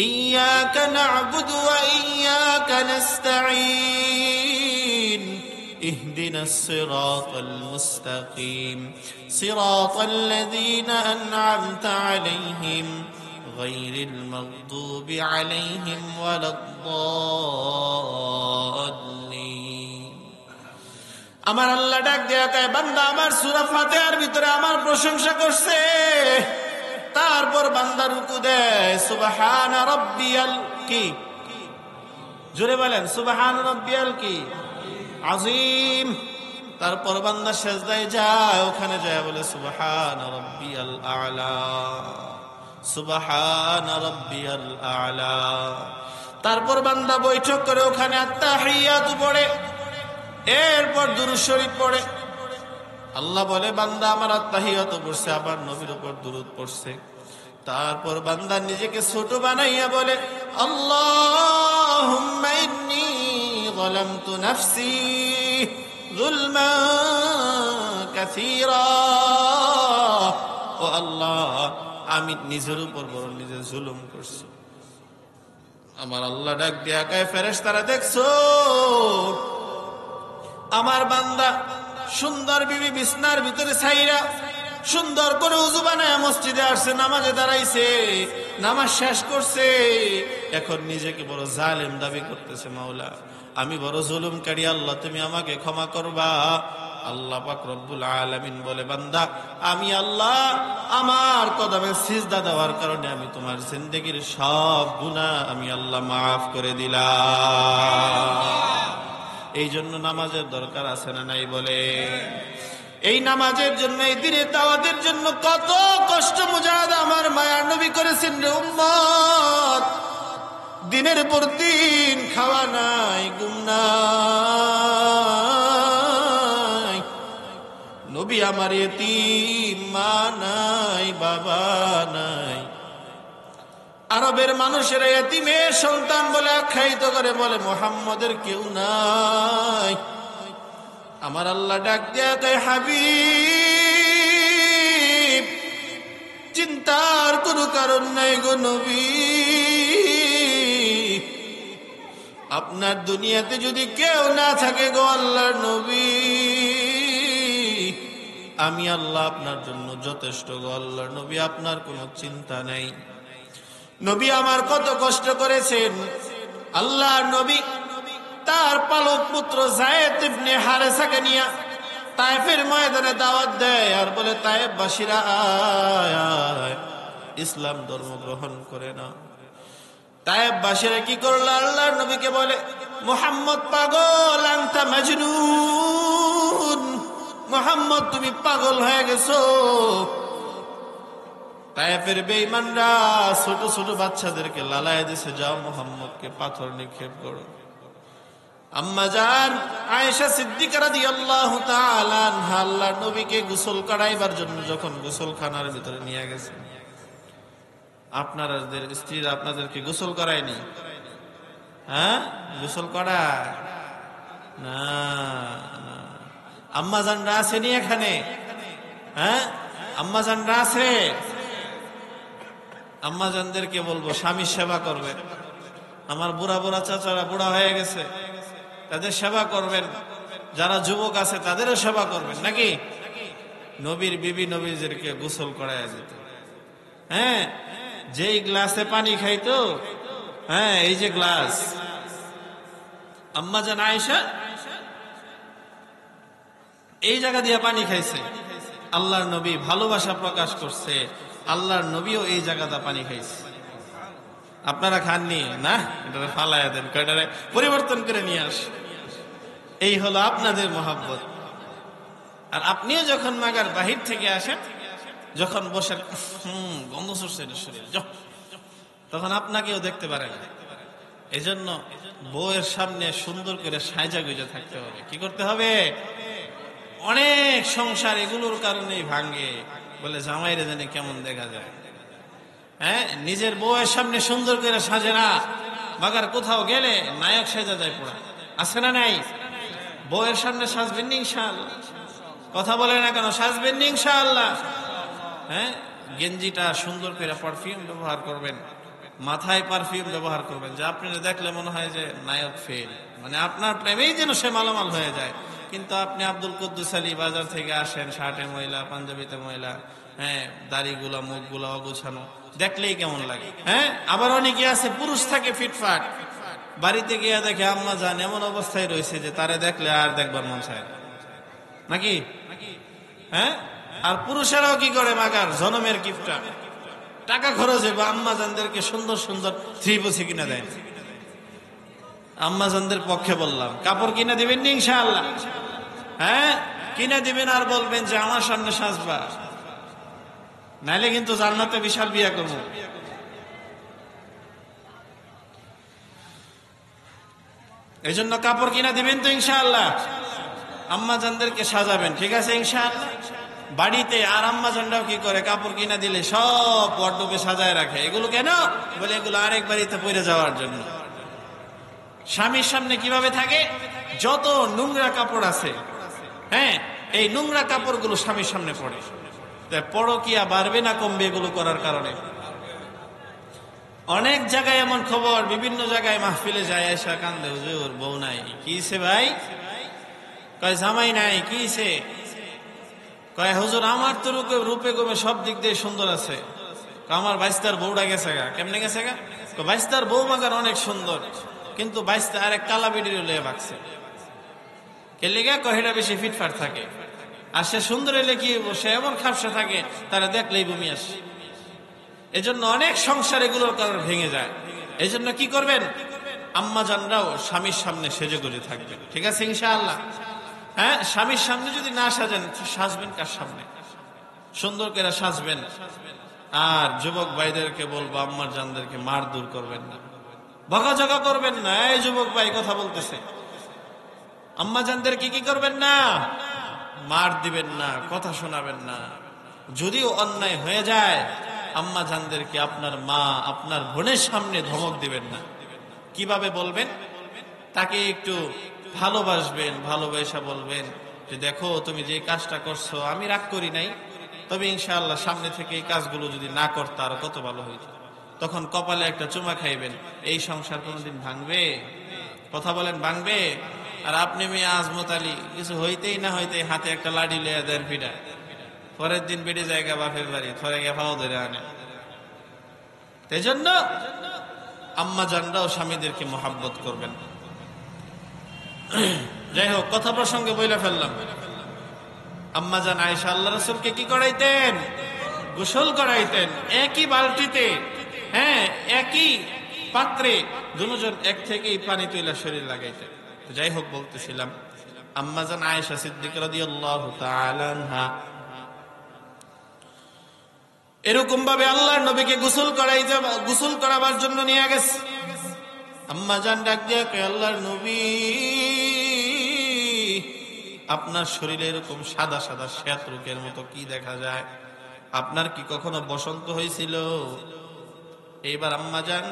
ইয়্যাকা না'বুদু ওয়া ইয়্যাকা নাস্তাঈন ইহদিনাস সিরাতাল মুস্তাকিম সিরাতাল লাযীনা আন'আমতা আলাইহিম গায়রিল মাগদুবি আলাইহিম ওয়ালাদ-দাল্লিন। আমার আল্লাহ ডাক দেয়া কয় বান্দা আমার সূরা ফাতিহার ভিতরে আমার প্রশংসা করছে, তারপর বান্দা রুকু দেয় সুবহানা রাব্বিয়াল কি, জোরে বলেন সুবহানা রাব্বিয়াল কি আযীম। তারপর বান্দা সিজদায় যায়, ওখানে যায় বলে সুবহানা রাব্বিয়াল আ'লা সুবহানা রাব্বিয়াল আ'লা। তারপর বান্দা বৈঠক করে ওখানে আত্তাহিয়াতু পড়ে, এরপর দুরূদ শরীফ পড়ে। আল্লাহ বলে বান্দা আমার আত্তাহিয়াতু পড়ছে, আবার নবীর উপর দুরূদ পড়ছে। তারপর বান্দা নিজেকে ছোট বানাইয়া বলে আল্লাহুম্মা ইন্নী যালামতু নাফসি যুলমান কাসীরা, ও আল্লাহ আমি নিজের উপর বড় নিজে জুলুম করছি। আমার আল্লাহ ডাক দিয়া কয় ফেরেশতারা দেখছো আমার বান্দা সুন্দর বিবি বিছনার ভিতরে ছাইরা সুন্দর করে উযু বানায় মসজিদে আসছে, নামাজে দাঁড়াইছে, নামাজ শেষ করছে, এখন নিজেকে বড় জালেম দাবি করতেছে, মাওলা আমি বড় জুলুমকারী, আল্লাহ তুমি আমাকে ক্ষমা করবা। আল্লাহ পাক রব্বুল আলামিন বলে বান্দা আমি আল্লাহ আমার কদমে সিজদা দেওয়ার কারণে আমি তোমার জিন্দেগীর সব গুনাহ আমি আল্লাহ মাফ করে দিলাম। এই জন্য নামাজের দরকার আছে না নাই বলে? এই নামাজের জন্য, এই দিনের দাওয়াতের জন্য কত কষ্ট মুজাহাদা আমার মায়ার নবী করেছেন রে উম্মত। দিনের পর দিন খাওয়া নাই, ঘুম নাই, নবী আমার ইতিম, মা নাই, বাবা নাই, আরবের মানুষেরা এতিমের সন্তান বলে আখ্যায়িত করে, বলে মুহাম্মদের কেউ নাই। আমার আল্লাহ ডাক দিয়া কয়, হাবিব চিন্তার কোনো কারণ নাই গো নবী, আপনার দুনিয়াতে যদি কেউ না থাকে গো আল্লাহর নবী, আমি আল্লাহ আপনার জন্য যথেষ্ট গো আল্লাহর নবী, আপনার কোনো চিন্তা নেই। নবী আমার কত কষ্ট করেছেন। আল্লাহর নবী তার পালক পুত্র যায়েদ ইবনে হারেসাকে নিয়ে তায়েফের ময়দানে দাওয়াত দেয় আর বলে, তায়েফবাসীরা আয়, ইসলাম ধর্ম গ্রহণ করে না। তায়েফবাসীরা কি করলো? আল্লাহর নবীকে বলে, মুহাম্মদ পাগল, আনতা মাজনুন, মুহাম্মদ তুমি পাগল হয়ে গেছো। তায়েফের বেঈমানরা ছোট ছোট বাচ্চাদেরকে লালায় দিছে, যাও মুহাম্মদকে পাথর নিক্ষেপ করো। আম্মা জান আয়েশা সিদ্দিকা রাদিয়াল্লাহু তাআলা আনহা আল্লাহর নবীকে গোসল করাইবার জন্য যখন গোসলখানার ভিতরে নিয়ে গেছে, আপনাদের স্ত্রীরা আপনাদেরকে গোসল করায়নি? হ্যাঁ, গোসল করায় না। আম্মা জানরা আসেনি এখানে? হ্যাঁ, আম্মা জানরা আছে? আম্মা জানদেরকে বলবো স্বামীর সেবা করবেন। আমার বুড়া বুড়া চাচারা বুড়া হয়ে গেছে, তাদের সেবা করবেন। যারা যুবক আছে তাদেরও সেবা করবেন, নাকি? নবীর বিবি নবীদেরকে গোসল করায় যেত। হ্যাঁ, যেই গ্লাসে পানি খাইতো, হ্যাঁ এই যে গ্লাস, আম্মা জান আয়েশা এই জায়গা দিয়ে পানি খাইছে। আল্লাহর নবী ভালোবাসা প্রকাশ করছে, আল্লাহর নবীও এই জায়গাটা পানি খাইছে। আপনারা খাননি না? এটা ফালায়া দেন, কয়টারে পরিবর্তন করে নিয়ে আস। এই হলো আপনাদের মহব্বত। আর আপনিও যখন মাগার বাহির থেকে আসেন, যখন বসে গন্ধ সরছে তখন আপনাকেও দেখতে পারেন। এই জন্য বউয়ের সামনে সুন্দর করে সাজা গুজা থাকতে হবে। কি করতে হবে? অনেক সংসার এগুলোর কারণেই ভাঙ্গে, বলে জামাইরে জানে কেমন দেখা যায়। হ্যাঁ, নিজের বউয়ের সামনে সুন্দর করে সাজে না, মাগার কোথাও গেলে নায়ক সাজা যায় পুরা। আছে না নাই? বউয়ের সামনে সাজবেন ইনশাআল্লাহ। কথা বলে না কেন? সাজবেন ইনশাআল্লাহ। হ্যাঁ, গেঞ্জিটা সুন্দর করে পারফিউম ব্যবহার করবেন, মাথায় পারফিউম ব্যবহার করবেন, যে আপনারা দেখলে মনে হয় যে নায়ক ফেল, মানে আপনার প্রেমেই যেন সে মালামাল হয়ে যায়। কিন্তু আপনি আব্দুল কুদ্দুস আলী বাজার থেকে আসেন, শার্টে ময়লা, পাঞ্জাবিতে ময়লা, হ্যাঁ দাড়িগুলা মুখগুলা অগোছানো, দেখলেই কেমন লাগে। হ্যাঁ, আবার অনেকে আছে পুরুষ থাকে ফিটফাট, বাড়িতে গিয়ে দেখে আম্মা জান এমন অবস্থায় রয়েছে যে তারে দেখলে আর দেখবার মন চায়, নাকি? হ্যাঁ, আর পুরুষেরাও কি করে? মাগার জনমের গিফটটা টাকা খরচে বা আম্মা জানদেরকে সুন্দর সুন্দর থ্রি পিস কিনা দেয়। আম্মা জানদের পক্ষে বললাম, কাপড় কিনা দিবেন নি ইনশাআল্লাহ? হ্যাঁ, কিনা দিবেন আর বলবেন যে আমার সামনে সাজবা, নাইলে কিন্তু জান্নাতে বিশাল বিয়া করবো। এই জন্য কাপড় কিনা দিবেন তো ইনশাআল্লাহ? আম্মা জানদেরকে সাজাবেন, ঠিক আছে ইনশাআল্লাহ? বাড়িতে আর আম্মা জানরাও কি করে? কাপড় কিনা দিলে সব ওয়ার্ডরোবে সাজায় রাখে। এগুলো কেন? বলে এগুলো আরেক বাড়িতে পরে যাওয়ার জন্য। স্বামীর সামনে কিভাবে থাকে? যত নোংরা কাপড় আছে, হ্যাঁ, এই নোংরা কাপড়গুলো স্বামীর সামনে পড়ে। পরকিয়া বাড়বে না কমবে এগুলো করার কারণে? অনেক জায়গায় এমন খবর, বিভিন্ন জায়গায় মাহফিলে যায়, এসা কান্দে, হুজুর বউ নাই। কিছে ভাই? কয় জামাই নাই। কিছে? কয় হুজুর আমার তো রূপে গমে সব দিক দিয়ে সুন্দর আছে, আমার বাইস্তার বউটা গেছে গা। কেমনে গেছে গা? বাইস্তার বউ মাগার অনেক সুন্দর, কিন্তু বাইস্তা আরেক কালা বেডির লয়ে ভাগছে। কে লেগা? কহেটা বেশি ফিটফাট থাকে, আর সে সুন্দর এলে কি সে এমন খাপসা থাকে, তারা দেখলেই বমি আসে। এজন্য অনেক সংসার এগুলোর কারণে ভেঙে যায়। এই জন্য কি করবেন? আম্মা জানরাও স্বামীর সামনে সেজে গুজে থাকবেন, ঠিক আছে ইনশাআল্লাহ? হ্যাঁ, স্বামীর সামনে যদি না সাজেন, সাজবেন কার সামনে? সুন্দর করে সাজবেন। আর যুবক ভাইদেরকে বলবো, আম্মার জানদেরকে মার দূর করবেন না, বকাঝকা করবেন না। এই যুবক ভাই কথা বলতেছে, আম্মা জানদেরকে কি করবেন না? মার দিবেন না, কথা শোনাবেন না। যদিও অন্যায় হয়ে যায়, আম্মা জানদেরকে আপনার মা আপনার বোনের সামনে ধমক দিবেন না। কিভাবে বলবেন? তাকে একটু ভালোবাসবেন, ভালোবাসা বলবেন যে দেখো তুমি যে কাজটা করছো আমি রাগ করি নাই, তবে ইনশাআল্লাহ সামনে থেকে এই কাজগুলো যদি না করতে আরো কত ভালো হইতো। তখন কপালে একটা চুমা খাইবেন। এই সংসার কোনোদিন ভাঙবে? কথা বলেন, ভাঙবে? আর আপনি মেয়ে আজমত আলী কিছু হইতেই না হইতেই হাতে একটা লাঠি লইয়া দেন পিঠা, পরের দিন বেড়ে জায়গা বাপের বাড়ি থরে গিয়ে ফাও ধরে আনে। এই জন্য আম্মা জানরাও স্বামীদেরকে মহাব্বত করবেন। যাই হোক, কথা প্রসঙ্গে বইলা ফেললাম। আম্মা জান আয়েশা আল্লাহ রাসূলকে কি করাইতেন? গোসল করাইতেন একই বালতিতে, হ্যাঁ একই পাত্রে, দুজন এক থেকেই পানি তুইলা শরীর লাগাইতেন। যাই হোক, বলতেছিলাম আম্মা জান আয়েশা সিদ্দিকা রাদিয়াল্লাহু তাআলা আনহা এরকম ভাবে আল্লাহর নবীকে গোসল করাবার জন্য নিয়ে গেছে। আম্মা জান ডাক দিয়ে কয়, আল্লাহর নবী আপনার শরীরে এরকম সাদা সাদা শ্বেত রোগের মতো কি দেখা যায়? আপনার কি কখনো বসন্ত হয়েছিল? এইবার আম্মা জান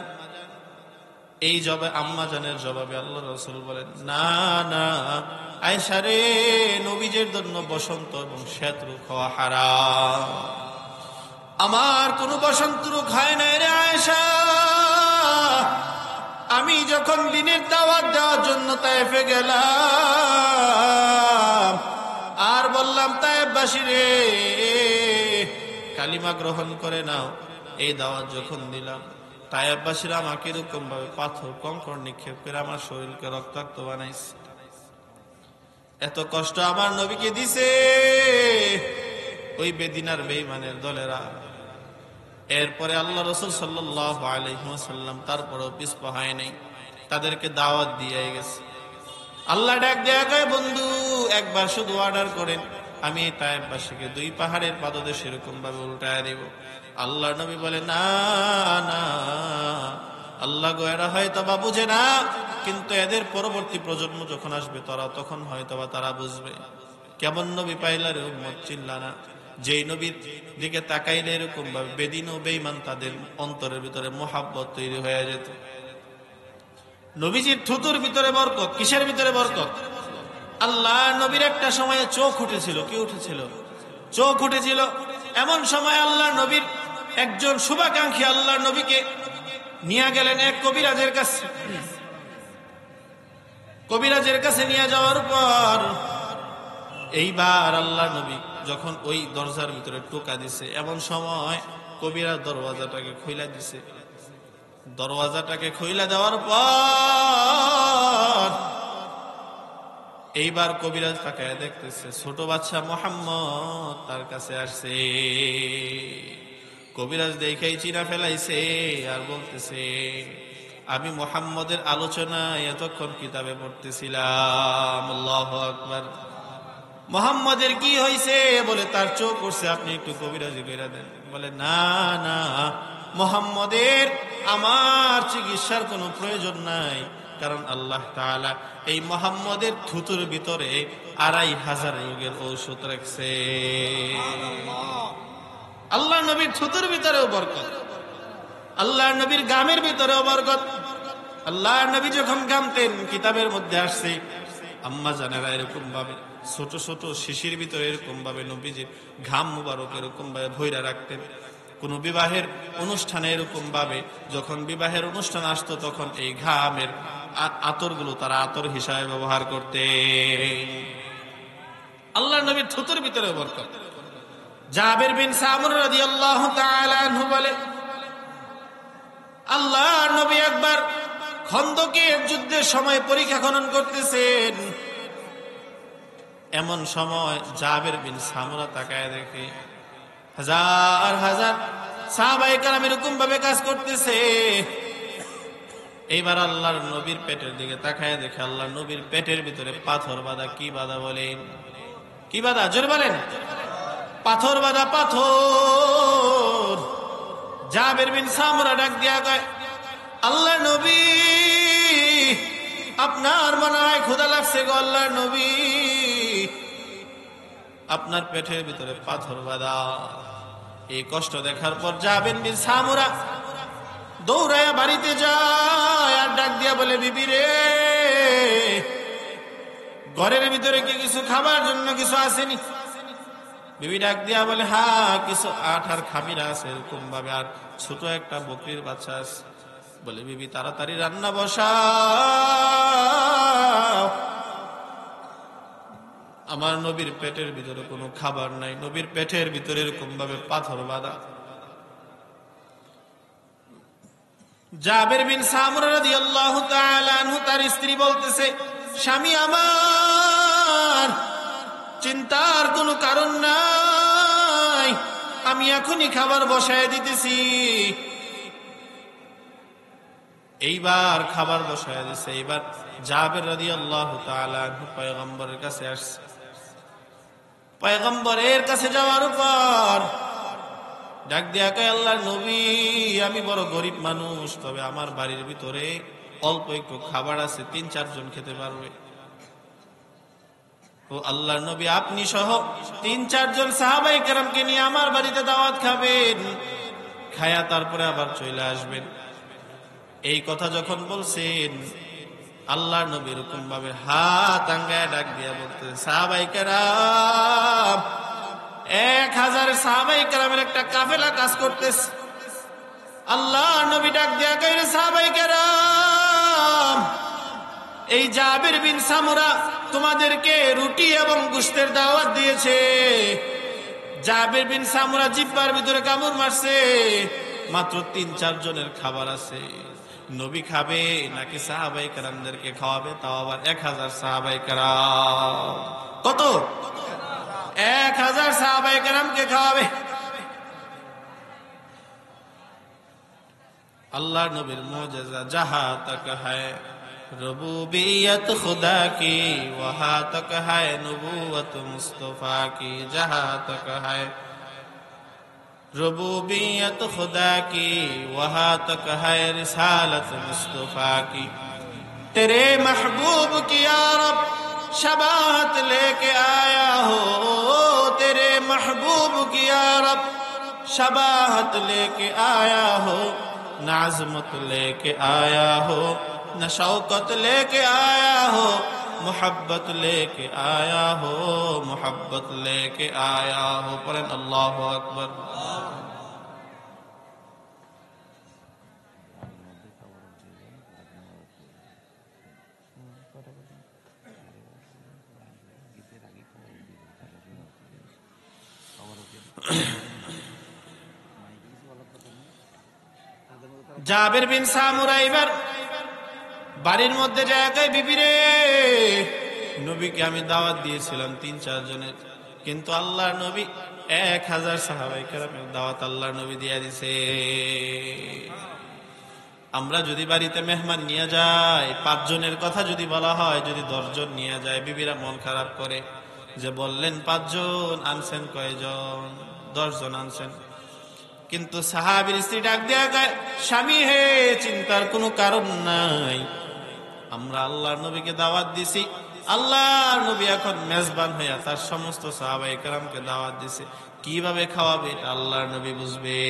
আম্মা জানের জবাবে আল্লাহ রাসূল বলেন, না না আয়েশা রে, নবীজের জন্য বসন্ত এবং শ্বেত রোগ হওয়া হারাম। আমার কোনো বসন্ত রোগ হয় নাই রে আয়েশা। আমি যখন দিনের দাওয়াত দেওয়ার জন্য তায়েফে গেলাম আর বললাম তায়েফবাসী রে কালিমা গ্রহণ করে নাও, এই দাওয়াত যখন দিলাম তায়েফবাসীরা আমাকে এরকম ভাবে পাথর কঙ্কর নিক্ষেপ করে আমার শরীরকে রক্তাক্ত বানাইছে। এত কষ্ট আমার নবীকে দিছে ওই বেদিনার বেঈমানের দলেরা। এরপরে আল্লাহ রাসূল সাল্লাল্লাহু আলাইহি ওয়াসাল্লাম তারপরেও পিছপা হয় নাই, তাদেরকে দাওয়াত দিয়ে গেছে। আল্লাহ ডাক দেয়া কয়, বন্ধু একবার শুধু অর্ডার করেন, আমি এই তায়েফবাসীকে 2 পাহাড়ের পাদদেশ এরকম ভাবে উল্টায় দেব। আল্লাহ নবী বলে, না না আল্লাহ গো, এরা হয়তো বা বুঝে না, কিন্তু এদের পরবর্তী প্রজন্ম যখন আসবে তখন হয়তো বা তারা বুঝবে। কেমন নবী পাইলা রে উম্মত, চিল্লা না? যেই নবীর দিকে তাকাইলে এরকম ভাবে বেদিন ও বেঈমান তাদের অন্তরের ভিতরে মোহাব্বত তৈরি হয়ে যেত। নবীজির থুতুর ভিতরে বরকত। কিসের ভিতরে বরকত? আল্লাহ নবীর একটা সময়ে চোখ উঠেছিল। কি উঠেছিল? চোখ উঠেছিল। এমন সময় আল্লাহ নবীর একজন শুভাকাঙ্ক্ষী আল্লাহ নবীকে নিয়ে গেলেন এক কবিরাজের কাছে। কবিরাজের কাছে নিয়ে যাওয়ার পর এইবার আল্লাহ নবী যখন ওই দরজার ভিতরে টোকা দিছে, এমন সময় কবিরাজ দরওয়াজাটাকে খুইলা দিছে। দরওয়াজাটাকে খুইলা দেওয়ার পর এইবার কবিরাজ তাকায় দেখতেছে ছোট বাচ্চা মুহাম্মদ তার কাছে আসছে। কবিরাজ দেখাই চিনা ফেলাইছে আর বলতেছে, আমি মুহাম্মদের আলোচনায় এতক্ষণ কিতাবে পড়তেছিলাম। আল্লাহু আকবার। মুহাম্মদের কি হয়েছে বলে তার চোখ উঠছে, আপনি একটু কবিরাজি কইরা দেন। বলে, না না মুহাম্মদের আমার চিকিৎসার কোনো প্রয়োজন নাই, কারণ আল্লাহ তাআলা এই মুহাম্মদের থুতুর ভিতরে 2500 রোগের ঔষধ রাখছে। আল্লাহ নবীর থুতুর ভিতরেও বরকত, আল্লাহ নবীর গামের ভিতরেও বরকত। আল্লাহ নবী যখন গামতেন কিতাবের মধ্যে আসছে, আম্মা জানেরা এরকম ভাবে ছোট ছোট শিশির ভিতরে এরকম ভাবে নবীজির ঘাম মুবারক এরকম ভাবে ভইরা রাখতেন। কোন বিবাহের অনুষ্ঠানে এরকম ভাবে যখন বিবাহের অনুষ্ঠান আসতো তখন এই ঘামের আতরগুলো তারা আতর হিসাবে ব্যবহার করতে। আল্লাহ নবীর থুতুর ভিতরে বরকত। জাবের বিন সামুর রাদিয়াল্লাহু তাআলা আনহু বলে, আল্লাহ নবী একবার খন্দকের যুদ্ধের সময় পরীক্ষা খনন করতেছেন। এমন সময় জাবের বিন সামুরা তাকায় দেখে হাজার হাজার সাহাবায়ে কেরাম এরকম ভাবে কাজ করতেছে। এইবার আল্লাহর নবীর পেটের দিকে তাকায় দেখে আল্লাহর নবীর পেটের ভিতরে পাথর বাঁধা। কি বাঁধা বলেন? কি বাঁধা? জোরে বলেন। পাথর বাঁধা, পাথর। জাবের বিন সামুরা ডাক দিয়া কয়, আল্লাহর নবী আপনার মনে হয় ক্ষুধা লাগছে গো। আল্লাহর নবী আপনার পেটের ভিতরে পাথর বাঁধা। এই কষ্ট দেখার পর জাবের বিন সামুরা দৌড়ায়া বাড়িতে যায় আর ডাক দিয়া বলে, বিবি রে, ঘরের ভিতরে কি কিছু খাবার জন্য কিছু আসেনি? বিবি ডাক দিয়া বলে, হ্যাঁ, কিছু আট আর খামিরা আছে এরকম ভাবে, আর ছোট একটা বকরির বাচ্চা আছে। বলে, বিবি তাড়াতাড়ি রান্না বসাও, আমার নবীর পেটের ভিতরে কোনো খাবার নাই, নবীর পেটের ভিতরে এরকম ভাবে পাথর বাঁধা। জাবের বিন সামুরা রাদিয়াল্লাহু তাআলা আনহু তার স্ত্রী বলতেছে, স্বামী আমার, চিন্তার কোনো কারণ নাই, আমি এখনই খাবার বসায় দিতেছি। এইবার খাবার বসায় দিছে। এইবার জাবের রাদিয়াল্লাহু তাআলা আনহু পয়গম্বরের কাছে আসছে। পয়গম্বরের কাছে যাওয়ার পর ডাক দিয়া কয়, আল্লাহর নবী, আমি বড় গরিব মানুষ, তবে আমার বাড়ির ভিতরে অল্প একটু খাবার আছে, ৩-৪ জন খেতে পারবে। ও আল্লাহর নবী, আপনি সহ ৩-৪ জন সাহাবায়ে কেরামকে নিয়ে আমার বাড়িতে দাওয়াত খাবেন, খায়া তারপরে আবার চলে আসবেন। এই কথা যখন বলছেন, আল্লাহর নবী এরকম ভাবে হাত আঙ্গায় ডাক দিয়া বলতে, সাহাবায়ে কেরাম, ১,০০০ সাহাবায়ে কেরামের একটা কাফেলা কাজ করতেছে। আল্লাহর নবী ডাক দিয়া কইরে, সাহাবায়ে কেরাম, এই জাবের বিন সামুরা তোমাদেরকে রুটি এবং গোশতের দাওয়াত দিয়েছে। জাবের বিন সামুরা জিহ্বার ভিতরে কামড় মারছে, মাত্র ৩-৪ জনের খাবার আছে। নবী খাবে নাকি সাহাবায়ে কেরামদেরকে খাওয়াবে? তাও আবার ১,০০০ সাহাবায়ে কেরাম। কত? ১,০০০ সাহাবায়ে কেরামকে খাওয়াবে। আল্লাহর নবীর মুজিজা জাহা তক হ্যায় রবুবিয়ত খুদা কি, ওহা তক হ্যায় নবুয়ত মুস্তাফা কি, জাহা তক হ্যায় रबूबियत खुदा की, वहाँ तक है रिसालत मुस्तफा की। तेरे महबूब की यारब शबाहत लेके आया हो, तेरे महबूब की यारब शबाहत लेके आया हो, न अज़मत लेके आया हो, न शौकत लेके आया हो, मोहब्बत लेके आया हो, मोहब्बत लेके आया हो। पढ़ें अल्लाहु अकबर। জাবের বিন সামুরা এবার বাড়ির মধ্যে জায়গায়, বিবি রে, নবীকে আমি দাওয়াত দিয়েছিলাম ৩-৪ জনের, কিন্তু আল্লাহর নবী ১,০০০ সাহাবায়ে কেরামের দাওয়াত আল্লাহর নবী দিয়ে দিছে। আমরা যদি বাড়িতে মেহমান নিয়ে যাই, ৫ জনের কথা যদি বলা হয়, যদি ১০ জন নিয়ে যায়, বিবিরা মন খারাপ করে যে বললেন ৫ জন, আনছেন কয়জন? ১০ জন আনছেন। কিন্তু সাহাবীর স্ত্রী ডাক দেয়া গায়, স্বামী হে, চিন্তার কোনো কারণ নাই, আমরা আল্লাহর নবীকে দাওয়াত দিছি, আল্লাহর নবী এখন মেজবান হইয়া তার সমস্ত সাহাবায়ে কেরামকে দাওয়াত দিছে, কিভাবে খাওয়াবে এটা আল্লাহর নবী বুঝবে।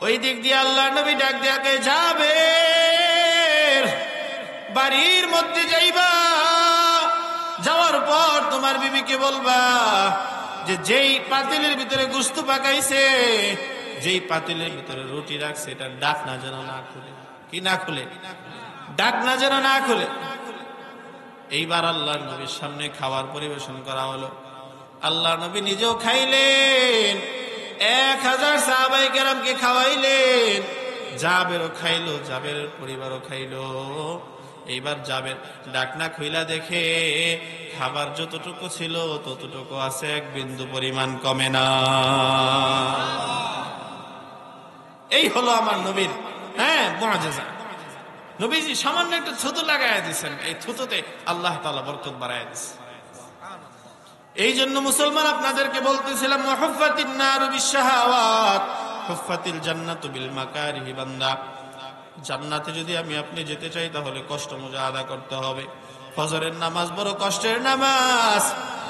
ওই দিক দিয়ে আল্লাহর নবী ডাক দেয়া গায়, যাবে বাড়ির মধ্যে যাইবা, যাওয়ার পর তোমার বিবিকে বলবা যে যেই পাতিলের ভিতরে গোশত পাকাইছে, যেই পাতিলের ভিতরে রুটি রাখছে, এটা ঢাকনা যেন না খুলে। কি না খুলে? ঢাকনা যেন না খুলে। এইবার আল্লাহর নবীর সামনে খাবার পরিবেশন করা হলো। আল্লাহর নবী নিজেও খাইলেন, ১,০০০ সাহাবায়ে কেরামকে খাওয়াইলেন, জাবেরও খাইলো, জাবেরের পরিবারও খাইলো। এইবার জাবের ঢাকনা খুইলা দেখে খাবার যতটুকু ছিল ততটুকু আছে, এক বিন্দু পরিমাণ কমে না। এই হলো আমার নবীর মুআজিজা। নবীজি সামান্য একটু থুতু লাগাইয়া দিয়েছেন, এই থুতুতে আল্লাহ তাআলা বরকত বাড়াইয়া দিয়েছে। এই জন্য মুসলমান আপনাদেরকে বলতেছিলাম, হুফফাতিন নারু বিশ-শাহাওয়াত হুফফাতিল জান্নাতু বিল মাকারিহি। বান্দা, জান্নাতে যদি আমি আপনি যেতে চাই, তাহলে কষ্ট মজা আদা করতে হবে। ফজরের নামাজ বড় কষ্টের নামাজ,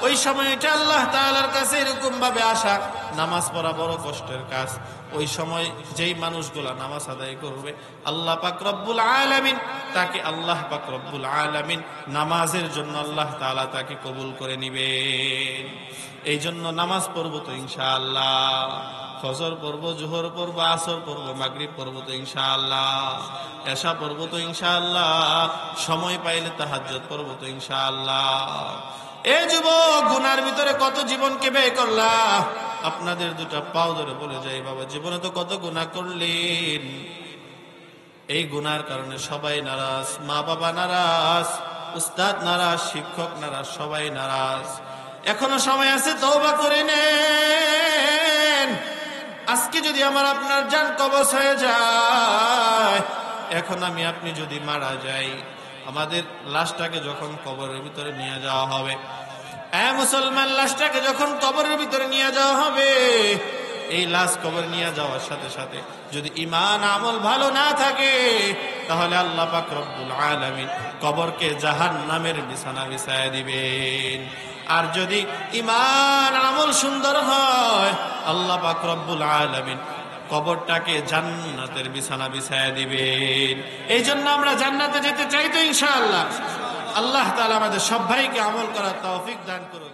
ওই সময়টা আল্লাহ তাআলার কাছে এরকম ভাবে আসা, নামাজ পড়া বড় কষ্টের কাজ। ওই সময় যেই মানুষগুলা নামাজ আদায় করবে, আল্লাহ পাক রব্বুল আলামিন তাকে, আল্লাহ পাক রব্বুল আলামিন নামাজের জন্য আল্লাহ তাআলা তাকে কবুল করে নিবেন। এই জন্য নামাজ পড়বো তো ইনশাআল্লাহ, ফজর পড়বো, জোহর পড়বো, আসর পড়বো, মাগরিব পড়বো তো ইনশাআল্লাহ, এশা পড়বো তো ইনশাআল্লাহ, সময় পাইলে তাহাজ্জুদ পড়বো তো ইনশাআল্লাহ। এ যুবক, গুনার ভিতরে কত জীবনকে ব্যয় করলা। আপনাদের দুটা পাও ধরে বলে যাই, বাবা জীবনে তো কত গুনাহ করলেন। এই গুনার কারণে সবাই নারাজ, মা বাবা নারাজ, উস্তাদ নারাজ, শিক্ষক নারাজ, সবাই নারাজ। এখনো সময় আছে, তওবা করে নেন। আজকে যদি আমার আপনার জান কবজ হয়ে যায়, এখন আমি আপনি যদি মারা যাই, আমাদের লাশটাকে যখন কবরের ভিতরে নিয়ে যাওয়া হবে, মুসলমান লাশটাকে যখন কবরের ভিতরে নিয়ে যাওয়া হবে, এই লাশ কবর নিয়ে যাওয়ার সাথে সাথে যদি ঈমান আমল ভালো না থাকে, তাহলে আল্লাহ পাক রব্বুল আলামিন কবরকে জাহান্নামের বিছানা বিছায়া দিবেন। আর যদি ঈমান আমল সুন্দর হয়, আল্লাহ পাক রব্বুল আলামিন কবরটাকে জান্নাতের বিছানা বিছায়া দিবেন। এই জন্য আমরা জান্নাতে যেতে চাই তো ইনশাআল্লাহ। আল্লাহ তাআলা আমাদের সবাইকে আমল করার তৌফিক দান করুন।